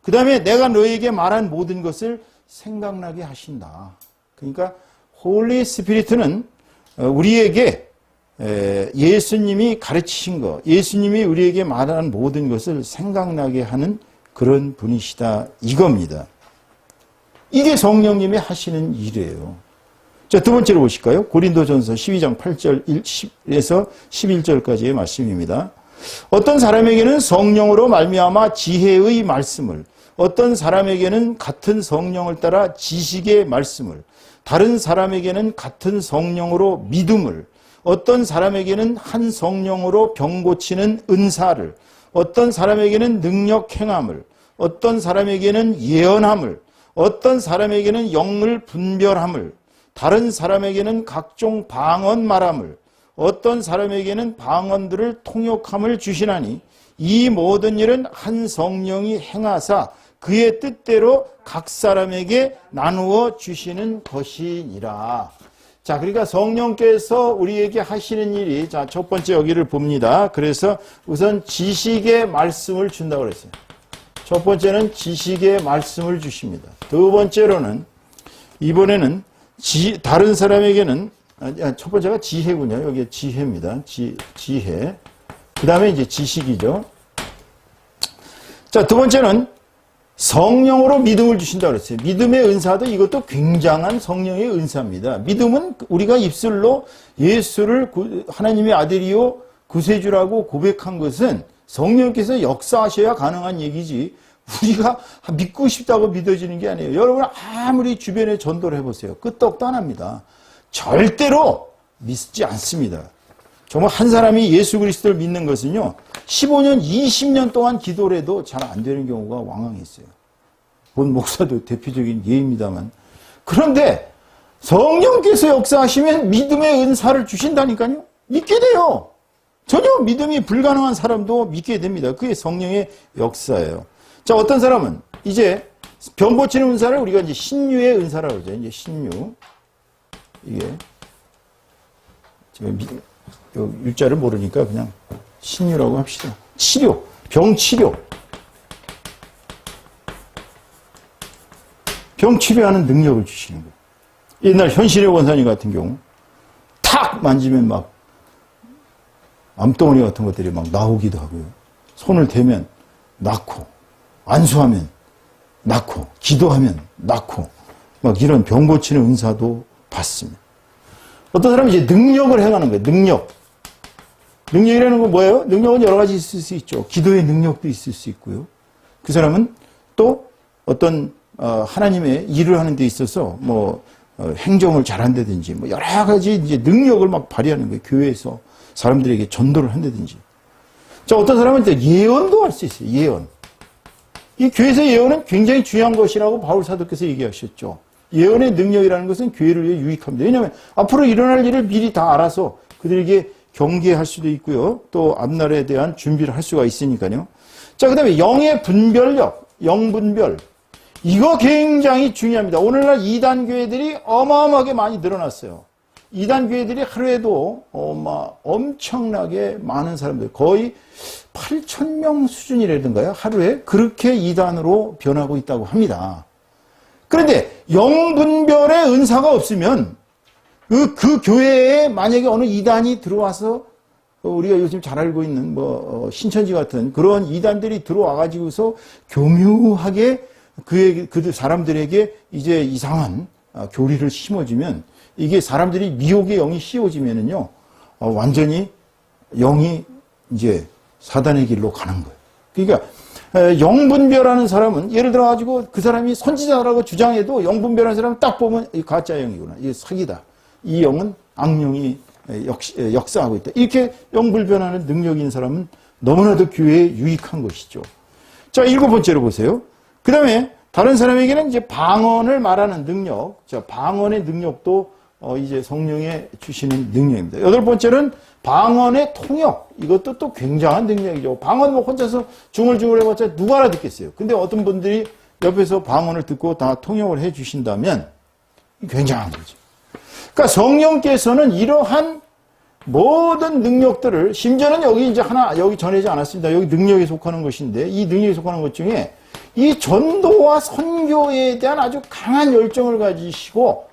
그 다음에 내가 너희에게 말한 모든 것을 생각나게 하신다. 그러니까 홀리 스피리트는 우리에게 예수님이 가르치신 것, 예수님이 우리에게 말한 모든 것을 생각나게 하는 그런 분이시다 이겁니다. 이게 성령님이 하시는 일이에요. 자, 두 번째로 보실까요? 고린도전서 12장 8절에서 11절까지의 말씀입니다. 어떤 사람에게는 성령으로 말미암아 지혜의 말씀을, 어떤 사람에게는 같은 성령을 따라 지식의 말씀을, 다른 사람에게는 같은 성령으로 믿음을, 어떤 사람에게는 한 성령으로 병 고치는 은사를, 어떤 사람에게는 능력 행함을, 어떤 사람에게는 예언함을, 어떤 사람에게는 영을 분별함을, 다른 사람에게는 각종 방언 말함을, 어떤 사람에게는 방언들을 통역함을 주시나니 이 모든 일은 한 성령이 행하사 그의 뜻대로 각 사람에게 나누어 주시는 것이니라. 자, 그러니까 성령께서 우리에게 하시는 일이, 자, 첫 번째 여기를 봅니다. 그래서 우선 지식의 말씀을 준다고 그랬어요. 첫 번째는 지식의 말씀을 주십니다. 두 번째로는, 이번에는 다른 사람에게는, 첫 번째가 지혜군요. 여기 지혜입니다. 지혜. 그 다음에 이제 지식이죠. 자, 두 번째는 성령으로 믿음을 주신다고 그랬어요. 믿음의 은사도 이것도 굉장한 성령의 은사입니다. 믿음은 우리가 입술로 예수를 하나님의 아들이요 구세주라고 고백한 것은 성령께서 역사하셔야 가능한 얘기지, 우리가 믿고 싶다고 믿어지는 게 아니에요. 여러분 아무리 주변에 전도를 해보세요. 끄떡도 안 합니다. 절대로 믿지 않습니다. 정말 한 사람이 예수 그리스도를 믿는 것은요, 15년, 20년 동안 기도를 해도 잘 안 되는 경우가 왕왕했어요. 본 목사도 대표적인 예입니다만. 그런데 성령께서 역사하시면 믿음의 은사를 주신다니까요. 믿게 돼요. 전혀 믿음이 불가능한 사람도 믿게 됩니다. 그게 성령의 역사예요. 자, 어떤 사람은 이제 병 고치는 은사를 우리가 이제 신유의 은사라고 그러죠. 이제 신유. 이게 지금 율자를 모르니까 그냥 신유라고 합시다. 치료, 병치료. 병치료하는 능력을 주시는 거예요. 옛날 현신의 권사님 같은 경우 탁 만지면 막 암덩어리 같은 것들이 막 나오기도 하고요. 손을 대면 낫고, 안수하면 낫고, 기도하면 낫고, 막 이런 병 고치는 은사도 받습니다. 어떤 사람은 이제 능력을 행하는 거예요. 능력이라는 건 뭐예요? 능력은 여러 가지 있을 수 있죠. 기도의 능력도 있을 수 있고요. 그 사람은 또 어떤 하나님의 일을 하는 데 있어서 행정을 잘한다든지 여러 가지 이제 능력을 막 발휘하는 거예요. 교회에서 사람들에게 전도를 한다든지. 자, 어떤 사람은 또 예언도 할 수 있어요. 예언. 이 교회에서 예언은 굉장히 중요한 것이라고 바울 사도께서 얘기하셨죠. 예언의 능력이라는 것은 교회를 위해 유익합니다. 왜냐하면 앞으로 일어날 일을 미리 다 알아서 그들에게 경계할 수도 있고요. 또 앞날에 대한 준비를 할 수가 있으니까요. 자, 그 다음에 영의 분별력, 영분별. 이거 굉장히 중요합니다. 오늘날 이단 교회들이 어마어마하게 많이 늘어났어요. 이단 교회들이 하루에도 엄청나게 많은 사람들, 거의 8,000명 수준이라든가요. 하루에 그렇게 이단으로 변하고 있다고 합니다. 그런데 영분별의 은사가 없으면 그 교회에 만약에 어느 이단이 들어와서 우리가 요즘 잘 알고 있는 신천지 같은 그런 이단들이 들어와가지고서 교묘하게 그 사람들에게 이제 이상한 교리를 심어주면 이게 사람들이 미혹의 영이 씌워지면은요, 완전히 영이 이제 사단의 길로 가는 거예요. 그러니까 영분별하는 사람은 예를 들어가지고 그 사람이 선지자라고 주장해도 영분별하는 사람은 딱 보면 이 가짜 영이구나. 이게 사기다. 이 영은 악령이 역사하고 있다. 이렇게 영분별하는 능력이 있는 사람은 너무나도 교회에 유익한 것이죠. 자, 7번째로 보세요. 그 다음에 다른 사람에게는 이제 방언을 말하는 능력. 자, 방언의 능력도 이제 성령에 주시는 능력입니다. 8번째는 방언의 통역. 이것도 또 굉장한 능력이죠. 방언 혼자서 중얼중얼 해봤자 누가 알아듣겠어요. 근데 어떤 분들이 옆에서 방언을 듣고 다 통역을 해 주신다면 굉장한 거죠. 그러니까 성령께서는 이러한 모든 능력들을, 심지어는 여기 이제 여기 전하지 않았습니다. 여기 능력에 속하는 것인데, 이 능력에 속하는 것 중에 이 전도와 선교에 대한 아주 강한 열정을 가지시고,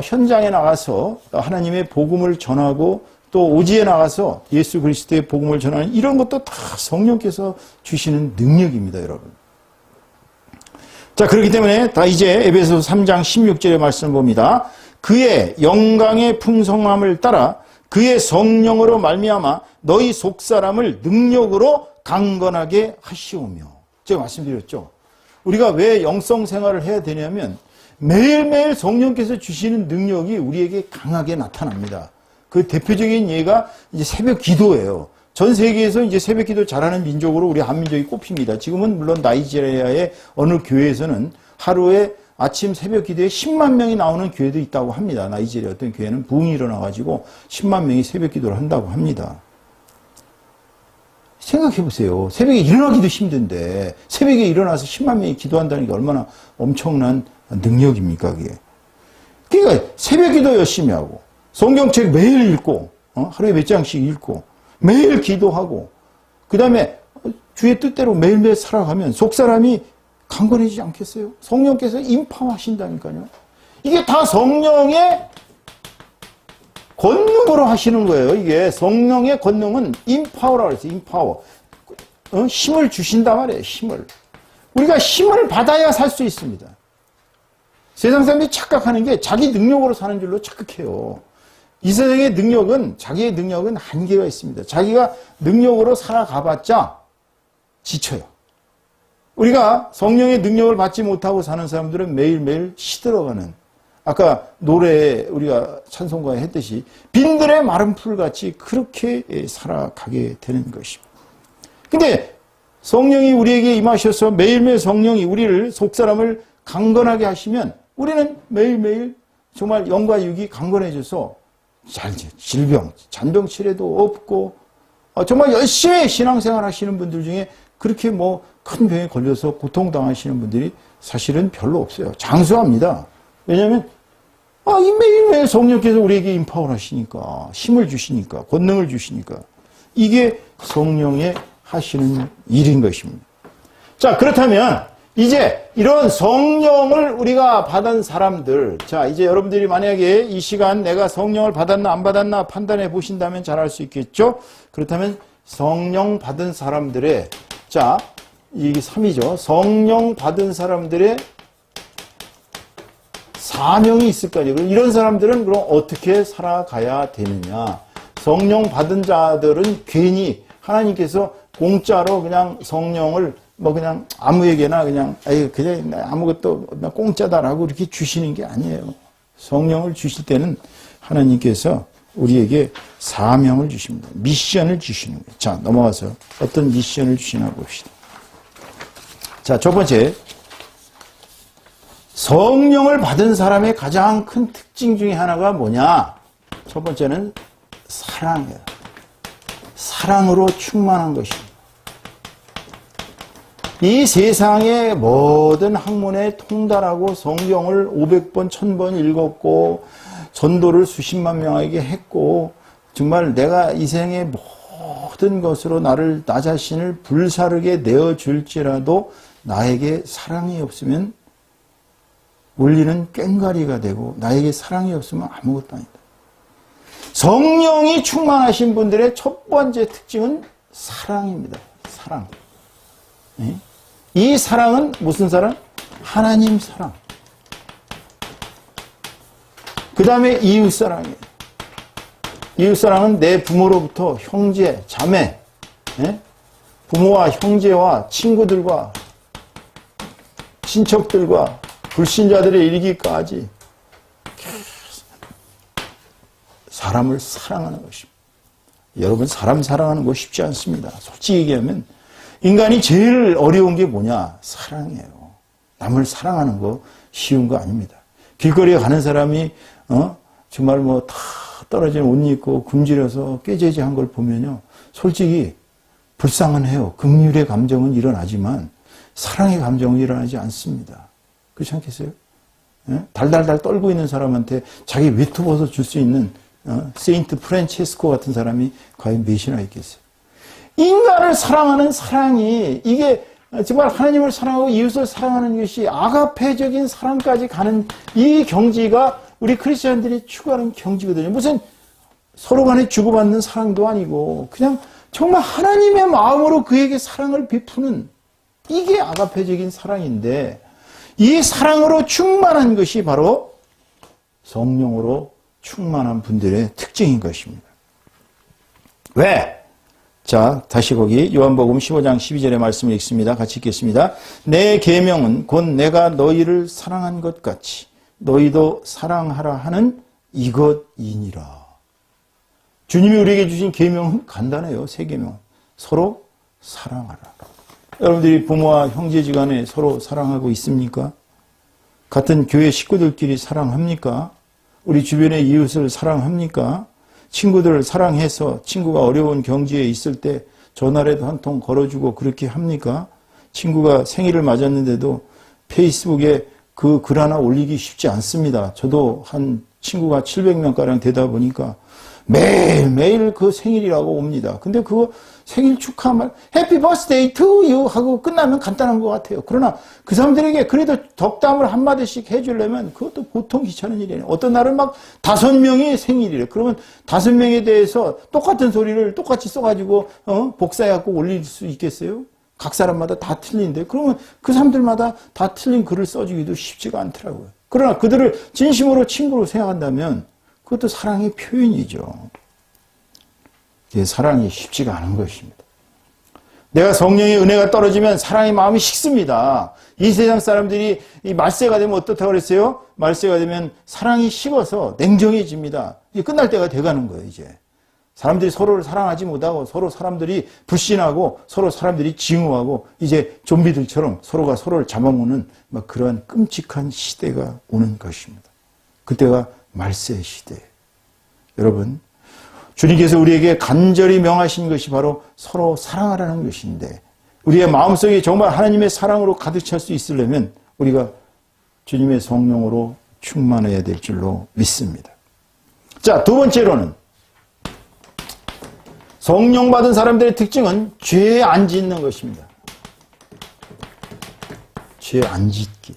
현장에 나가서 하나님의 복음을 전하고 또 오지에 나가서 예수 그리스도의 복음을 전하는 이런 것도 다 성령께서 주시는 능력입니다, 여러분. 자, 그렇기 때문에 다 이제 에베소서 3장 16절의 말씀을 봅니다. 그의 영광의 풍성함을 따라 그의 성령으로 말미암아 너희 속사람을 능력으로 강건하게 하시오며. 제가 말씀드렸죠. 우리가 왜 영성 생활을 해야 되냐면 매일매일 성령께서 주시는 능력이 우리에게 강하게 나타납니다. 그 대표적인 예가 이제 새벽 기도예요. 전 세계에서 이제 새벽 기도 잘하는 민족으로 우리 한민족이 꼽힙니다. 지금은 물론 나이지리아의 어느 교회에서는 하루에 아침 새벽 기도에 10만 명이 나오는 교회도 있다고 합니다. 나이지리아 어떤 교회는 부흥이 일어나가지고 10만 명이 새벽 기도를 한다고 합니다. 생각해 보세요. 새벽에 일어나기도 힘든데 새벽에 일어나서 10만 명이 기도한다는 게 얼마나 엄청난 능력입니까, 그게. 그러니까 새벽 기도 열심히 하고 성경책 매일 읽고 하루에 몇 장씩 읽고 매일 기도하고 그 다음에 주의 뜻대로 매일매일 살아가면 속사람이 강건해지지 않겠어요? 성령께서 임파하신다니까요. 이게 다 성령의 권능으로 하시는 거예요. 이게 성령의 권능은 임파워라고 했어요. 임파워. 힘을 주신단 말이에요. 힘을. 우리가 힘을 받아야 살 수 있습니다. 세상 사람들이 착각하는 게 자기 능력으로 사는 줄로 착각해요. 이 세상의 능력은, 자기의 능력은 한계가 있습니다. 자기가 능력으로 살아가봤자 지쳐요. 우리가 성령의 능력을 받지 못하고 사는 사람들은 매일매일 시들어가는, 아까 노래에 우리가 찬송가에 했듯이 빈들의 마른 풀같이 그렇게 살아가게 되는 것입니다. 근데 성령이 우리에게 임하셔서 매일매일 성령이 우리를, 속사람을 강건하게 하시면 우리는 매일매일 정말 영과 육이 강건해져서 질병, 잔병치레도 없고 정말 열심히 신앙생활 하시는 분들 중에 그렇게 뭐 큰 병에 걸려서 고통당하시는 분들이 사실은 별로 없어요. 장수합니다. 왜냐하면 이 매일매일 성령께서 우리에게 임파워를 하시니까, 힘을 주시니까, 권능을 주시니까 이게 성령의 하시는 일인 것입니다. 자, 그렇다면 이제 이런 성령을 우리가 받은 사람들, 자, 이제 여러분들이 만약에 이 시간 내가 성령을 받았나 안 받았나 판단해 보신다면 잘 알 수 있겠죠? 그렇다면 성령 받은 사람들의, 자, 이게 3이죠. 성령 받은 사람들의 사명이 있을 거 아니에요. 이런 사람들은 그럼 어떻게 살아가야 되느냐? 성령 받은 자들은 괜히 하나님께서 공짜로 그냥 성령을 뭐 그냥 아무에게나 그냥 아무것도 공짜다라고 이렇게 주시는 게 아니에요. 성령을 주실 때는 하나님께서 우리에게 사명을 주십니다. 미션을 주시는 거예요. 자, 넘어가서 어떤 미션을 주시나 봅시다. 자, 첫 번째, 성령을 받은 사람의 가장 큰 특징 중에 하나가 뭐냐? 첫 번째는 사랑이에요. 사랑으로 충만한 것입니다. 이 세상의 모든 학문에 통달하고 성경을 500번, 1000번 읽었고 전도를 수십만 명에게 했고 정말 내가 이 생의 모든 것으로 나 자신을 불사르게 내어줄지라도 나에게 사랑이 없으면 원리는 꽹과리가 되고 나에게 사랑이 없으면 아무것도 아니다. 성령이 충만하신 분들의 첫 번째 특징은 사랑입니다. 사랑. 이 사랑은 무슨 사랑? 하나님 사랑. 그 다음에 이웃 사랑이에요. 이웃 사랑은 내 부모로부터 형제, 자매, 부모와 형제와 친구들과 친척들과 불신자들에 이르기까지 사람을 사랑하는 것입니다. 여러분, 사람 사랑하는 거 쉽지 않습니다. 솔직히 얘기하면 인간이 제일 어려운 게 뭐냐? 사랑이에요. 남을 사랑하는 거 쉬운 거 아닙니다. 길거리에 가는 사람이 정말 뭐 다 떨어진 옷 입고 굶주려서 꾀죄죄한 걸 보면요, 솔직히 불쌍은 해요. 긍휼의 감정은 일어나지만 사랑의 감정은 일어나지 않습니다. 그렇지 않겠어요? 달달달 떨고 있는 사람한테 자기 외투 줄 수 있는 세인트 프란체스코 같은 사람이 과연 몇이나 있겠어요? 인간을 사랑하는 사랑이, 이게 정말 하나님을 사랑하고 이웃을 사랑하는 것이 아가페적인 사랑까지 가는 이 경지가 우리 크리스천들이 추구하는 경지거든요. 무슨 서로 간에 주고받는 사랑도 아니고 그냥 정말 하나님의 마음으로 그에게 사랑을 베푸는, 이게 아가페적인 사랑인데, 이 사랑으로 충만한 것이 바로 성령으로 충만한 분들의 특징인 것입니다. 왜? 자, 다시 거기 요한복음 15장 12절의 말씀을 읽습니다. 같이 읽겠습니다. 내 계명은 곧 내가 너희를 사랑한 것 같이 너희도 사랑하라 하는 이것이니라. 주님이 우리에게 주신 계명은 간단해요. 세 계명. 서로 사랑하라. 여러분들이 부모와 형제지간에 서로 사랑하고 있습니까? 같은 교회 식구들끼리 사랑합니까? 우리 주변의 이웃을 사랑합니까? 친구들을 사랑해서 친구가 어려운 경지에 있을 때 전화라도 한 통 걸어주고 그렇게 합니까? 친구가 생일을 맞았는데도 페이스북에 그 글 하나 올리기 쉽지 않습니다. 저도 한 친구가 700명가량 되다 보니까 매일매일 그 생일이라고 옵니다. 근데 그거 생일 축하만 해피 버스데이 투 유 하고 끝나면 간단한 것 같아요. 그러나 그 사람들에게 그래도 덕담을 한마디씩 해주려면 그것도 보통 귀찮은 일이에요. 어떤 날은 막 5명이 생일이래. 그러면 5명에 대해서 똑같은 소리를 똑같이 써가지고 복사해갖고 올릴 수 있겠어요? 각 사람마다 다 틀린데 그러면 그 사람들마다 다 틀린 글을 써주기도 쉽지가 않더라고요. 그러나 그들을 진심으로 친구로 생각한다면 그것도 사랑의 표현이죠. 사랑이 쉽지가 않은 것입니다. 내가 성령의 은혜가 떨어지면 사랑의 마음이 식습니다. 이 세상 사람들이 이 말세가 되면 어떻다고 그랬어요? 말세가 되면 사랑이 식어서 냉정해집니다. 이제 끝날 때가 돼가는 거예요, 이제. 사람들이 서로를 사랑하지 못하고 서로 사람들이 불신하고 서로 사람들이 증오하고 이제 좀비들처럼 서로가 서로를 잡아먹는 막 그러한 끔찍한 시대가 오는 것입니다. 그때가 말세 시대. 여러분, 주님께서 우리에게 간절히 명하신 것이 바로 서로 사랑하라는 것인데 우리의 마음속에 정말 하나님의 사랑으로 가득 찰 수 있으려면 우리가 주님의 성령으로 충만해야 될 줄로 믿습니다. 자, 두 번째로는 성령 받은 사람들의 특징은 죄 안 짓는 것입니다. 죄 안 짓기.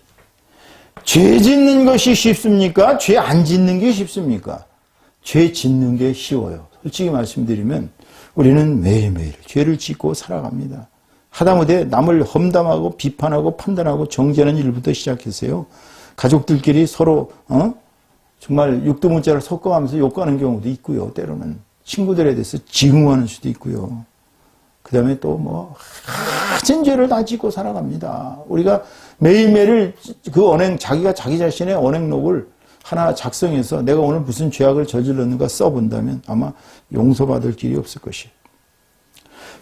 죄 짓는 것이 쉽습니까? 죄 안 짓는 게 쉽습니까? 죄 짓는 게 쉬워요. 솔직히 말씀드리면 우리는 매일매일 죄를 짓고 살아갑니다. 하다못해 남을 험담하고 비판하고 판단하고 정죄하는 일부터 시작해서요. 가족들끼리 서로 정말 육두문자를 섞어가면서 욕하는 경우도 있고요. 때로는 친구들에 대해서 증오하는 수도 있고요. 그 다음에 또 뭐 가진 죄를 다 짓고 살아갑니다. 우리가 매일매일 그 자기가 자기 자신의 언행록을 하나 작성해서 내가 오늘 무슨 죄악을 저질렀는가 써본다면 아마 용서받을 길이 없을 것이에요.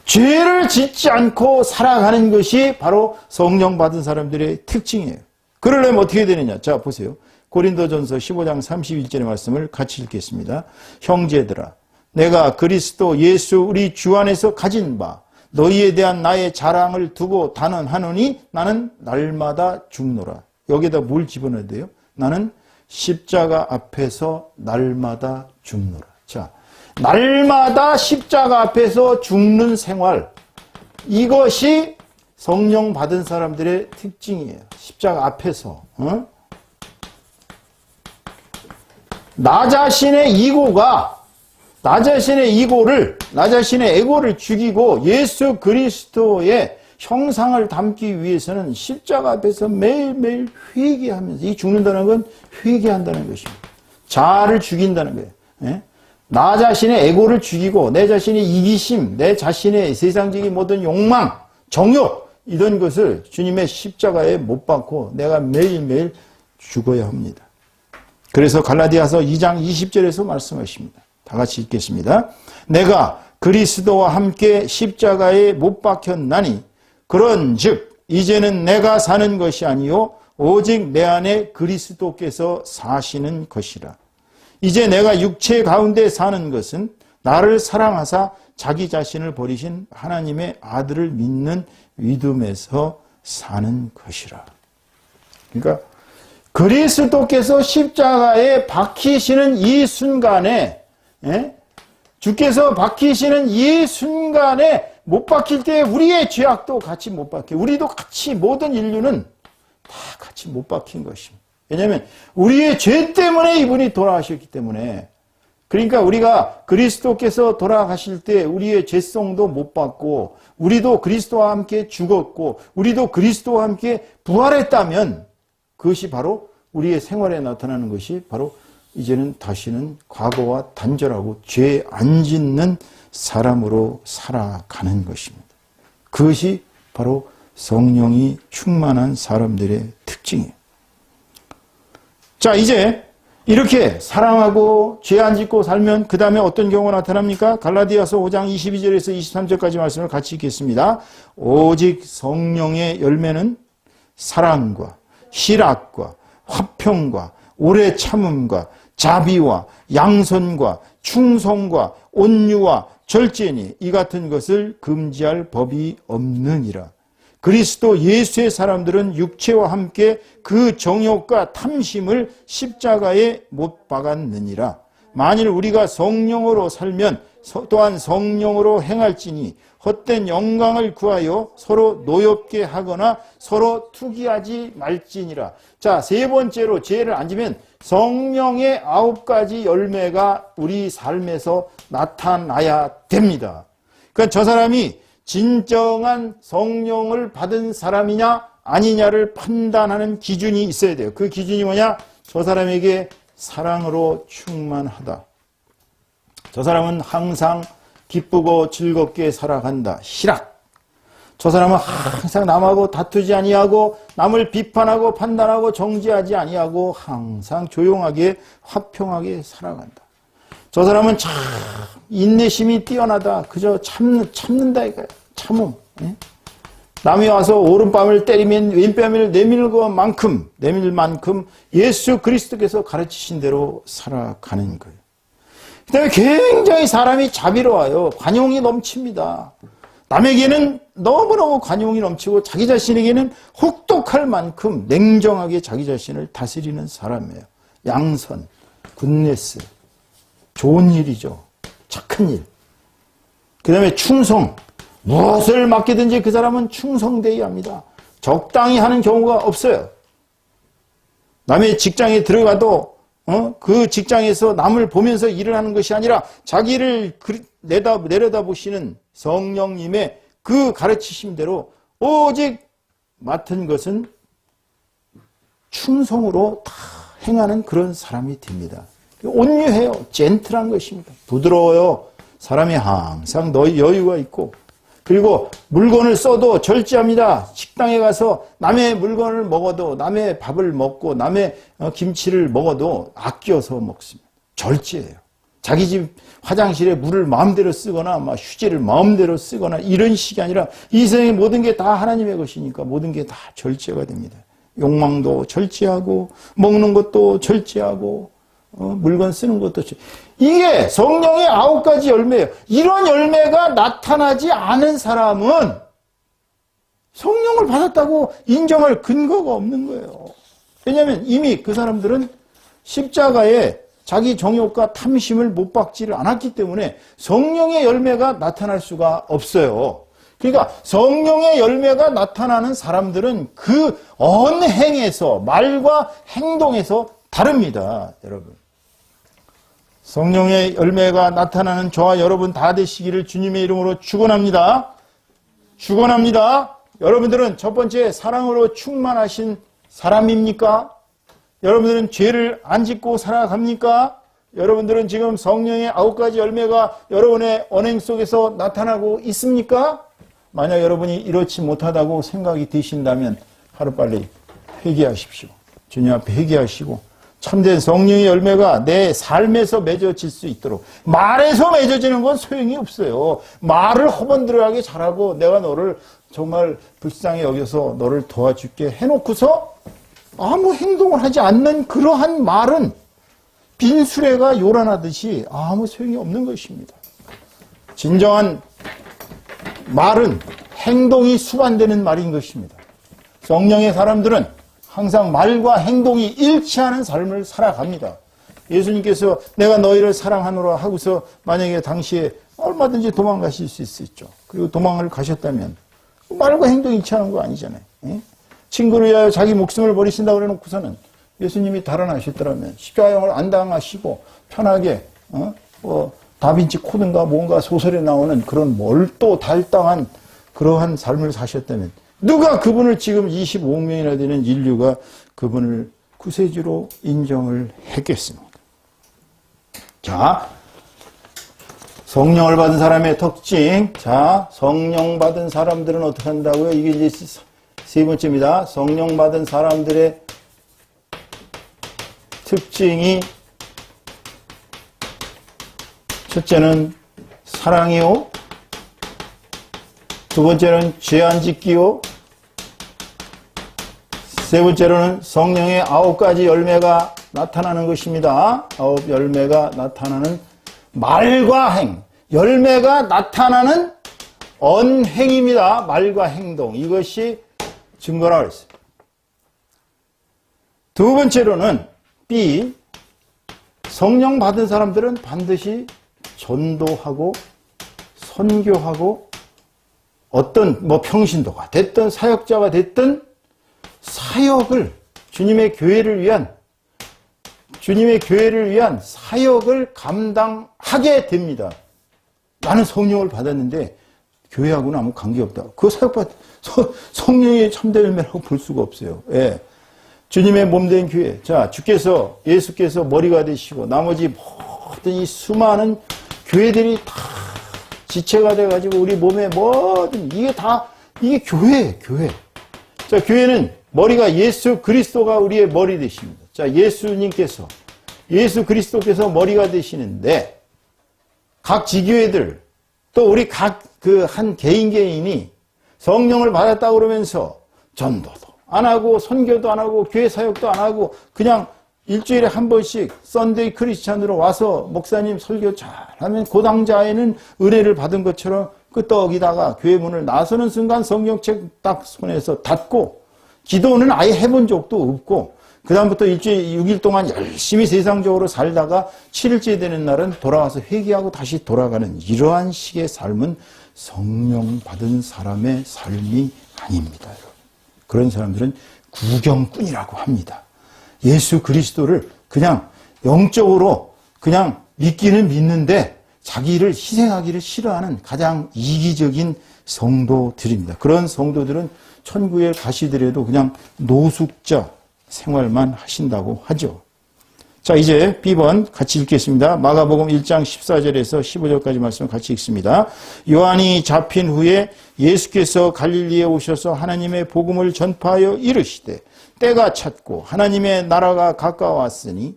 죄를 짓지 않고 살아가는 것이 바로 성령 받은 사람들의 특징이에요. 그러려면 어떻게 되느냐? 자, 보세요. 고린도전서 15장 31절의 말씀을 같이 읽겠습니다. 형제들아, 내가 그리스도 예수 우리 주 안에서 가진 바 너희에 대한 나의 자랑을 두고 단언하노니 나는 날마다 죽노라. 여기에다 뭘 집어넣어야 돼요? 나는 십자가 앞에서 날마다 죽노라. 자, 날마다 십자가 앞에서 죽는 생활. 이것이 성령 받은 사람들의 특징이에요. 십자가 앞에서. 나 자신의 나 자신의 에고를 죽이고 예수 그리스도의 형상을 담기 위해서는 십자가 앞에서 매일매일 회개하면서, 이 죽는다는 건 회개한다는 것입니다. 자아를 죽인다는 거예요. 예? 나 자신의 에고를 죽이고 내 자신의 이기심, 내 자신의 세상적인 모든 욕망, 정욕 이런 것을 주님의 십자가에 못 박고 내가 매일매일 죽어야 합니다. 그래서 갈라디아서 2장 20절에서 말씀하십니다. 다 같이 읽겠습니다. 내가 그리스도와 함께 십자가에 못 박혔나니 그런즉 이제는 내가 사는 것이 아니요 오직 내 안에 그리스도께서 사시는 것이라. 이제 내가 육체 가운데 사는 것은 나를 사랑하사 자기 자신을 버리신 하나님의 아들을 믿는 믿음에서 사는 것이라. 그러니까 그리스도께서 십자가에 박히시는 이 순간에, 주께서 박히시는 이 순간에 못 박힐 때 우리의 죄악도 같이 못 박혀. 우리도 같이, 모든 인류는 다 같이 못 박힌 것입니다. 왜냐하면 우리의 죄 때문에 이분이 돌아가셨기 때문에. 그러니까 우리가 그리스도께서 돌아가실 때 우리의 죄성도 못 받고 우리도 그리스도와 함께 죽었고 우리도 그리스도와 함께 부활했다면 그것이 바로 우리의 생활에 나타나는 것이 바로 이제는 다시는 과거와 단절하고 죄 안 짓는 사람으로 살아가는 것입니다. 그것이 바로 성령이 충만한 사람들의 특징이에요. 자, 이제 이렇게 사랑하고 죄 안 짓고 살면 그 다음에 어떤 경우가 나타납니까? 갈라디아서 5장 22절에서 23절까지 말씀을 같이 읽겠습니다. 오직 성령의 열매는 사랑과 실학과 화평과 오래 참음과 자비와 양선과 충성과 온유와 절제니 이 같은 것을 금지할 법이 없느니라. 그리스도 예수의 사람들은 육체와 함께 그 정욕과 탐심을 십자가에 못 박았느니라. 만일 우리가 성령으로 살면 또한 성령으로 행할지니 헛된 영광을 구하여 서로 노엽게 하거나 서로 투기하지 말지니라. 자, 세 번째로 죄를 안 지면 성령의 9가지 열매가 우리 삶에서 나타나야 됩니다. 그러니까 저 사람이 진정한 성령을 받은 사람이냐 아니냐를 판단하는 기준이 있어야 돼요. 그 기준이 뭐냐? 저 사람에게 사랑으로 충만하다. 저 사람은 항상 기쁘고 즐겁게 살아간다. 실학. 저 사람은 항상 남하고 다투지 아니하고 남을 비판하고 판단하고 정죄하지 아니하고 항상 조용하게 화평하게 살아간다. 저 사람은 참 인내심이 뛰어나다. 그저 참는다 이거야. 참음. 남이 와서 오른뺨을 때리면 왼뺨을 내밀 만큼 예수 그리스도께서 가르치신 대로 살아가는 거예요. 그 다음에 굉장히 사람이 자비로워요. 관용이 넘칩니다. 남에게는 너무너무 관용이 넘치고 자기 자신에게는 혹독할 만큼 냉정하게 자기 자신을 다스리는 사람이에요. 양선, 굿네스, 좋은 일이죠. 착한 일. 그 다음에 충성. 무엇을 맡기든지 그 사람은 충성되어야 합니다. 적당히 하는 경우가 없어요. 남의 직장에 들어가도 그 직장에서 남을 보면서 일을 하는 것이 아니라 자기를 내려다보시는 성령님의 그 가르치심대로 오직 맡은 것은 충성으로 다 행하는 그런 사람이 됩니다. 온유해요. 젠틀한 것입니다. 부드러워요. 사람이 항상 여유가 있고, 그리고 물건을 써도 절제합니다. 식당에 가서 남의 물건을 먹어도, 남의 밥을 먹고 남의 김치를 먹어도 아껴서 먹습니다. 절제해요. 자기 집 화장실에 물을 마음대로 쓰거나 휴지를 마음대로 쓰거나 이런 식이 아니라 이 세상의 모든 게 다 하나님의 것이니까 모든 게 다 절제가 됩니다. 욕망도 절제하고 먹는 것도 절제하고 물건 쓰는 것도 이게 성령의 9가지 열매예요. 이런 열매가 나타나지 않은 사람은 성령을 받았다고 인정할 근거가 없는 거예요. 왜냐하면 이미 그 사람들은 십자가에 자기 정욕과 탐심을 못 박지를 않았기 때문에 성령의 열매가 나타날 수가 없어요. 그러니까 성령의 열매가 나타나는 사람들은 그 언행에서, 말과 행동에서 다릅니다, 여러분. 성령의 열매가 나타나는 저와 여러분 다 되시기를 주님의 이름으로 축원합니다. 축원합니다. 여러분들은 첫 번째 사랑으로 충만하신 사람입니까? 여러분들은 죄를 안 짓고 살아갑니까? 여러분들은 지금 성령의 9가지 열매가 여러분의 언행 속에서 나타나고 있습니까? 만약 여러분이 이렇지 못하다고 생각이 드신다면 하루빨리 회개하십시오. 주님 앞에 회개하시고 참된 성령의 열매가 내 삶에서 맺어질 수 있도록. 말에서 맺어지는 건 소용이 없어요. 말을 허번들하게 잘하고 내가 너를 정말 불쌍히 여겨서 너를 도와줄게 해놓고서 아무 행동을 하지 않는 그러한 말은 빈 수레가 요란하듯이 아무 소용이 없는 것입니다. 진정한 말은 행동이 수반되는 말인 것입니다. 성령의 사람들은 항상 말과 행동이 일치하는 삶을 살아갑니다. 예수님께서 내가 너희를 사랑하노라 하고서 만약에 당시에 얼마든지 도망가실 수 있죠. 그리고 도망을 가셨다면 말과 행동이 일치하는 거 아니잖아요. 친구를 위하여 자기 목숨을 버리신다고 해놓고서는 예수님이 달아나셨더라면 십자가형을 안 당하시고 편하게 다빈치 코드인가 뭔가 소설에 나오는 그런 멀도 달당한 그러한 삶을 사셨다면 누가 그분을 지금 25억 명이나 되는 인류가 그분을 구세주로 인정을 했겠습니까? 자, 성령을 받은 사람의 특징. 자, 성령 받은 사람들은 어떻게 한다고요? 이게 이제 세 번째입니다. 성령 받은 사람들의 특징이 첫째는 사랑이요. 두 번째는 죄 안 짓기요. 세 번째로는 성령의 9가지 열매가 나타나는 것입니다. 9 열매가 나타나는 말과 행. 열매가 나타나는 언행입니다. 말과 행동. 이것이 증거라고 했어요. 두 번째로는 B. 성령 받은 사람들은 반드시 전도하고 선교하고 어떤 평신도가 됐든 사역자가 됐든 사역을 주님의 교회를 위한 사역을 감당하게 됩니다. 나는 성령을 받았는데 교회하고는 아무 관계없다. 그 성령의 참된 열매라고 볼 수가 없어요. 예. 주님의 몸된 교회. 자, 예수께서 머리가 되시고 나머지 모든 이 수많은 교회들이 다 지체가 돼가지고 우리 몸에 이게 교회예요, 교회. 자, 교회는 머리가 예수 그리스도가 우리의 머리 되십니다. 자, 예수 그리스도께서 머리가 되시는데, 각 지교회들, 또 우리 한 개인이 성령을 받았다 그러면서 전도도 안 하고, 선교도 안 하고, 교회 사역도 안 하고, 그냥 일주일에 한 번씩 썬데이 크리스찬으로 와서 목사님 설교 잘하면 고당자에는 은혜를 받은 것처럼 끄떡이다가 교회 문을 나서는 순간 성경책 딱 손에서 닫고 기도는 아예 해본 적도 없고 그 다음부터 일주일 6일 동안 열심히 세상적으로 살다가 7일째 되는 날은 돌아와서 회개하고 다시 돌아가는 이러한 식의 삶은 성령 받은 사람의 삶이 아닙니다. 여러분. 그런 사람들은 구경꾼이라고 합니다. 예수 그리스도를 그냥 영적으로 그냥 믿기는 믿는데 자기를 희생하기를 싫어하는 가장 이기적인 성도들입니다. 그런 성도들은 천국에 가시더라도 그냥 노숙자 생활만 하신다고 하죠. 자, 이제 B번 같이 읽겠습니다. 마가복음 1장 14절에서 15절까지 말씀을 같이 읽습니다. 요한이 잡힌 후에 예수께서 갈릴리에 오셔서 하나님의 복음을 전파하여 이르시되 때가 찼고 하나님의 나라가 가까웠으니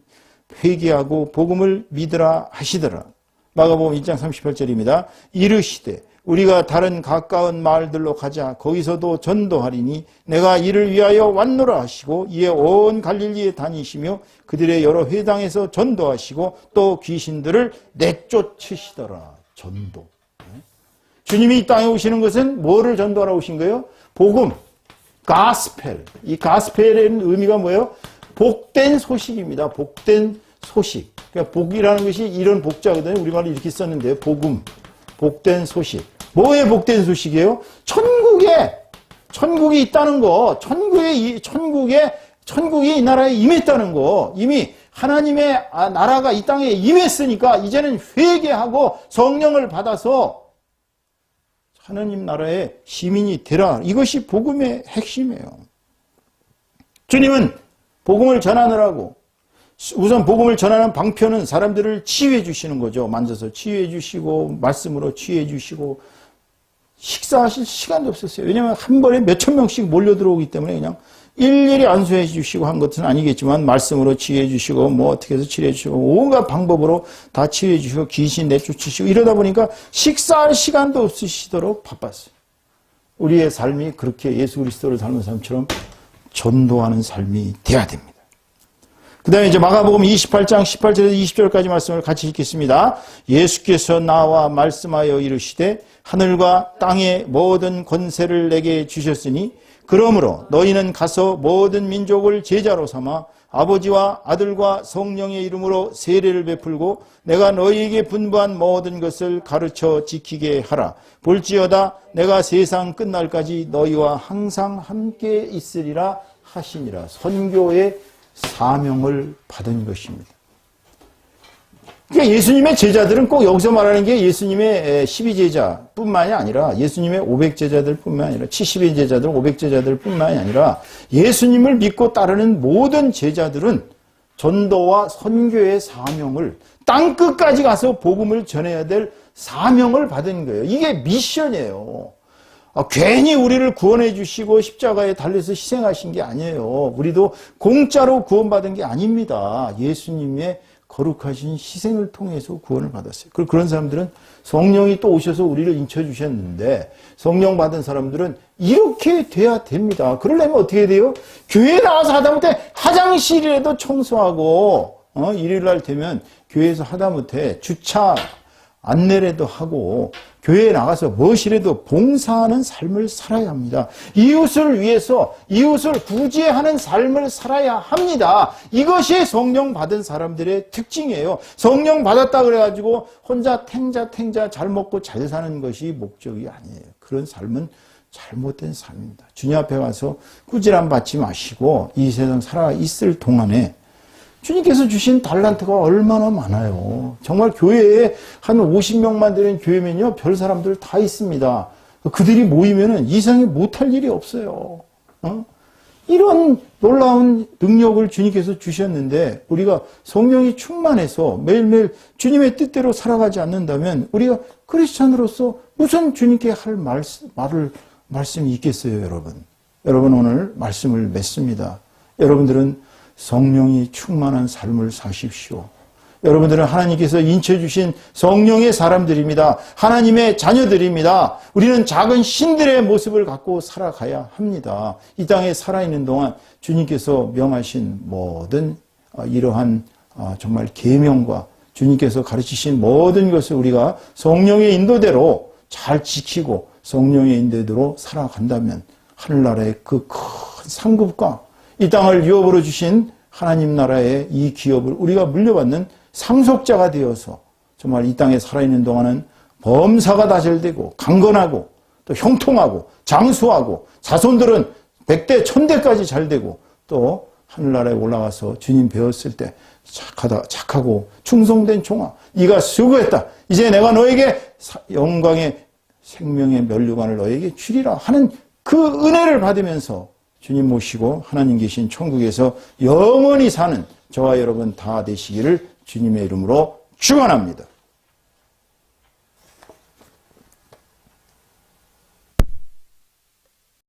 회개하고 복음을 믿으라 하시더라. 마가복음 1장 38절입니다. 이르시되 우리가 다른 가까운 마을들로 가자. 거기서도 전도하리니 내가 이를 위하여 왔노라 하시고 이에 온 갈릴리에 다니시며 그들의 여러 회당에서 전도하시고 또 귀신들을 내쫓으시더라. 전도. 주님이 이 땅에 오시는 것은 뭐를 전도하러 오신 거예요? 복음. 가스펠. 이 가스펠의 의미가 뭐예요? 복된 소식입니다. 복된 소식. 그러니까 복이라는 것이 이런 복자거든요. 우리말로 이렇게 썼는데 복음. 복된 소식. 뭐의 복된 소식이에요? 천국이 있다는 거. 천국이 이 나라에 임했다는 거. 이미 하나님의 나라가 이 땅에 임했으니까 이제는 회개하고 성령을 받아서 하나님 나라의 시민이 되라. 이것이 복음의 핵심이에요. 주님은 복음을 전하느라고 우선 복음을 전하는 방편은 사람들을 치유해 주시는 거죠. 만져서 치유해 주시고 말씀으로 치유해 주시고 식사하실 시간도 없었어요. 왜냐하면 한 번에 몇천 명씩 몰려 들어오기 때문에 그냥 일일이 안수해 주시고 한 것은 아니겠지만 말씀으로 치유해 주시고 뭐 어떻게 해서 치료해 주시고 온갖 방법으로 다 치유해 주시고 귀신 내쫓으시고 이러다 보니까 식사할 시간도 없으시도록 바빴어요. 우리의 삶이 그렇게 예수 그리스도를 닮은 사람처럼 전도하는 삶이 돼야 됩니다. 그 다음에 이제 마가복음 28장 18절에서 20절까지 말씀을 같이 읽겠습니다. 예수께서 나와 말씀하여 이르시되 하늘과 땅의 모든 권세를 내게 주셨으니 그러므로 너희는 가서 모든 민족을 제자로 삼아 아버지와 아들과 성령의 이름으로 세례를 베풀고 내가 너희에게 분부한 모든 것을 가르쳐 지키게 하라. 볼지어다 내가 세상 끝날까지 너희와 항상 함께 있으리라 하시니라. 선교의 사명을 받은 것입니다. 그러니까 예수님의 제자들은 꼭 여기서 말하는 게 예수님의 12제자뿐만이 아니라 예수님의 500제자들 뿐만 아니라 70인 제자들, 500제자들 뿐만이 아니라 예수님을 믿고 따르는 모든 제자들은 전도와 선교의 사명을 땅 끝까지 가서 복음을 전해야 될 사명을 받은 거예요. 이게 미션이에요. 괜히 우리를 구원해 주시고 십자가에 달려서 희생하신 게 아니에요. 우리도 공짜로 구원받은 게 아닙니다. 예수님의 거룩하신 희생을 통해서 구원을 받았어요. 그런 사람들은 성령이 또 오셔서 우리를 인쳐주셨는데, 성령 받은 사람들은 이렇게 돼야 됩니다. 그러려면 어떻게 돼요? 교회에 나와서 하다못해 화장실이라도 청소하고, 일요일날 되면 교회에서 하다못해 주차 안내라도 하고, 교회에 나가서 무엇이라도 봉사하는 삶을 살아야 합니다. 이웃을 위해서 이웃을 구제하는 삶을 살아야 합니다. 이것이 성령 받은 사람들의 특징이에요. 성령 받았다 그래가지고 혼자 탱자 잘 먹고 잘 사는 것이 목적이 아니에요. 그런 삶은 잘못된 삶입니다. 주님 앞에 가서 꾸지람 받지 마시고 이 세상 살아 있을 동안에 주님께서 주신 달란트가 얼마나 많아요. 정말 교회에 한 50명만 되는 교회면요, 별 사람들 다 있습니다. 그들이 모이면은 이상이 못할 일이 없어요. 이런 놀라운 능력을 주님께서 주셨는데, 우리가 성령이 충만해서 매일매일 주님의 뜻대로 살아가지 않는다면 우리가 크리스찬으로서 무슨 주님께 할 말씀이 있겠어요, 여러분. 여러분, 오늘 말씀을 맺습니다. 여러분들은 성령이 충만한 삶을 사십시오. 여러분들은 하나님께서 인쳐주신 성령의 사람들입니다. 하나님의 자녀들입니다. 우리는 작은 신들의 모습을 갖고 살아가야 합니다. 이 땅에 살아있는 동안 주님께서 명하신 모든 이러한 정말 계명과 주님께서 가르치신 모든 것을 우리가 성령의 인도대로 잘 지키고 성령의 인도대로 살아간다면 하늘나라의 그 큰 상급과 이 땅을 유업으로 주신 하나님 나라의 이 기업을 우리가 물려받는 상속자가 되어서 정말 이 땅에 살아있는 동안은 범사가 다 잘되고 강건하고 또 형통하고 장수하고 자손들은 100대 1000대까지 잘되고 또 하늘나라에 올라가서 주님 배웠을 때 착하고 충성된 종아, 네가 수고했다. 이제 내가 너에게 영광의 생명의 면류관을 너에게 주리라 하는 그 은혜를 받으면서 주님 모시고 하나님 계신 천국에서 영원히 사는 저와 여러분 다 되시기를 주님의 이름으로 축원합니다.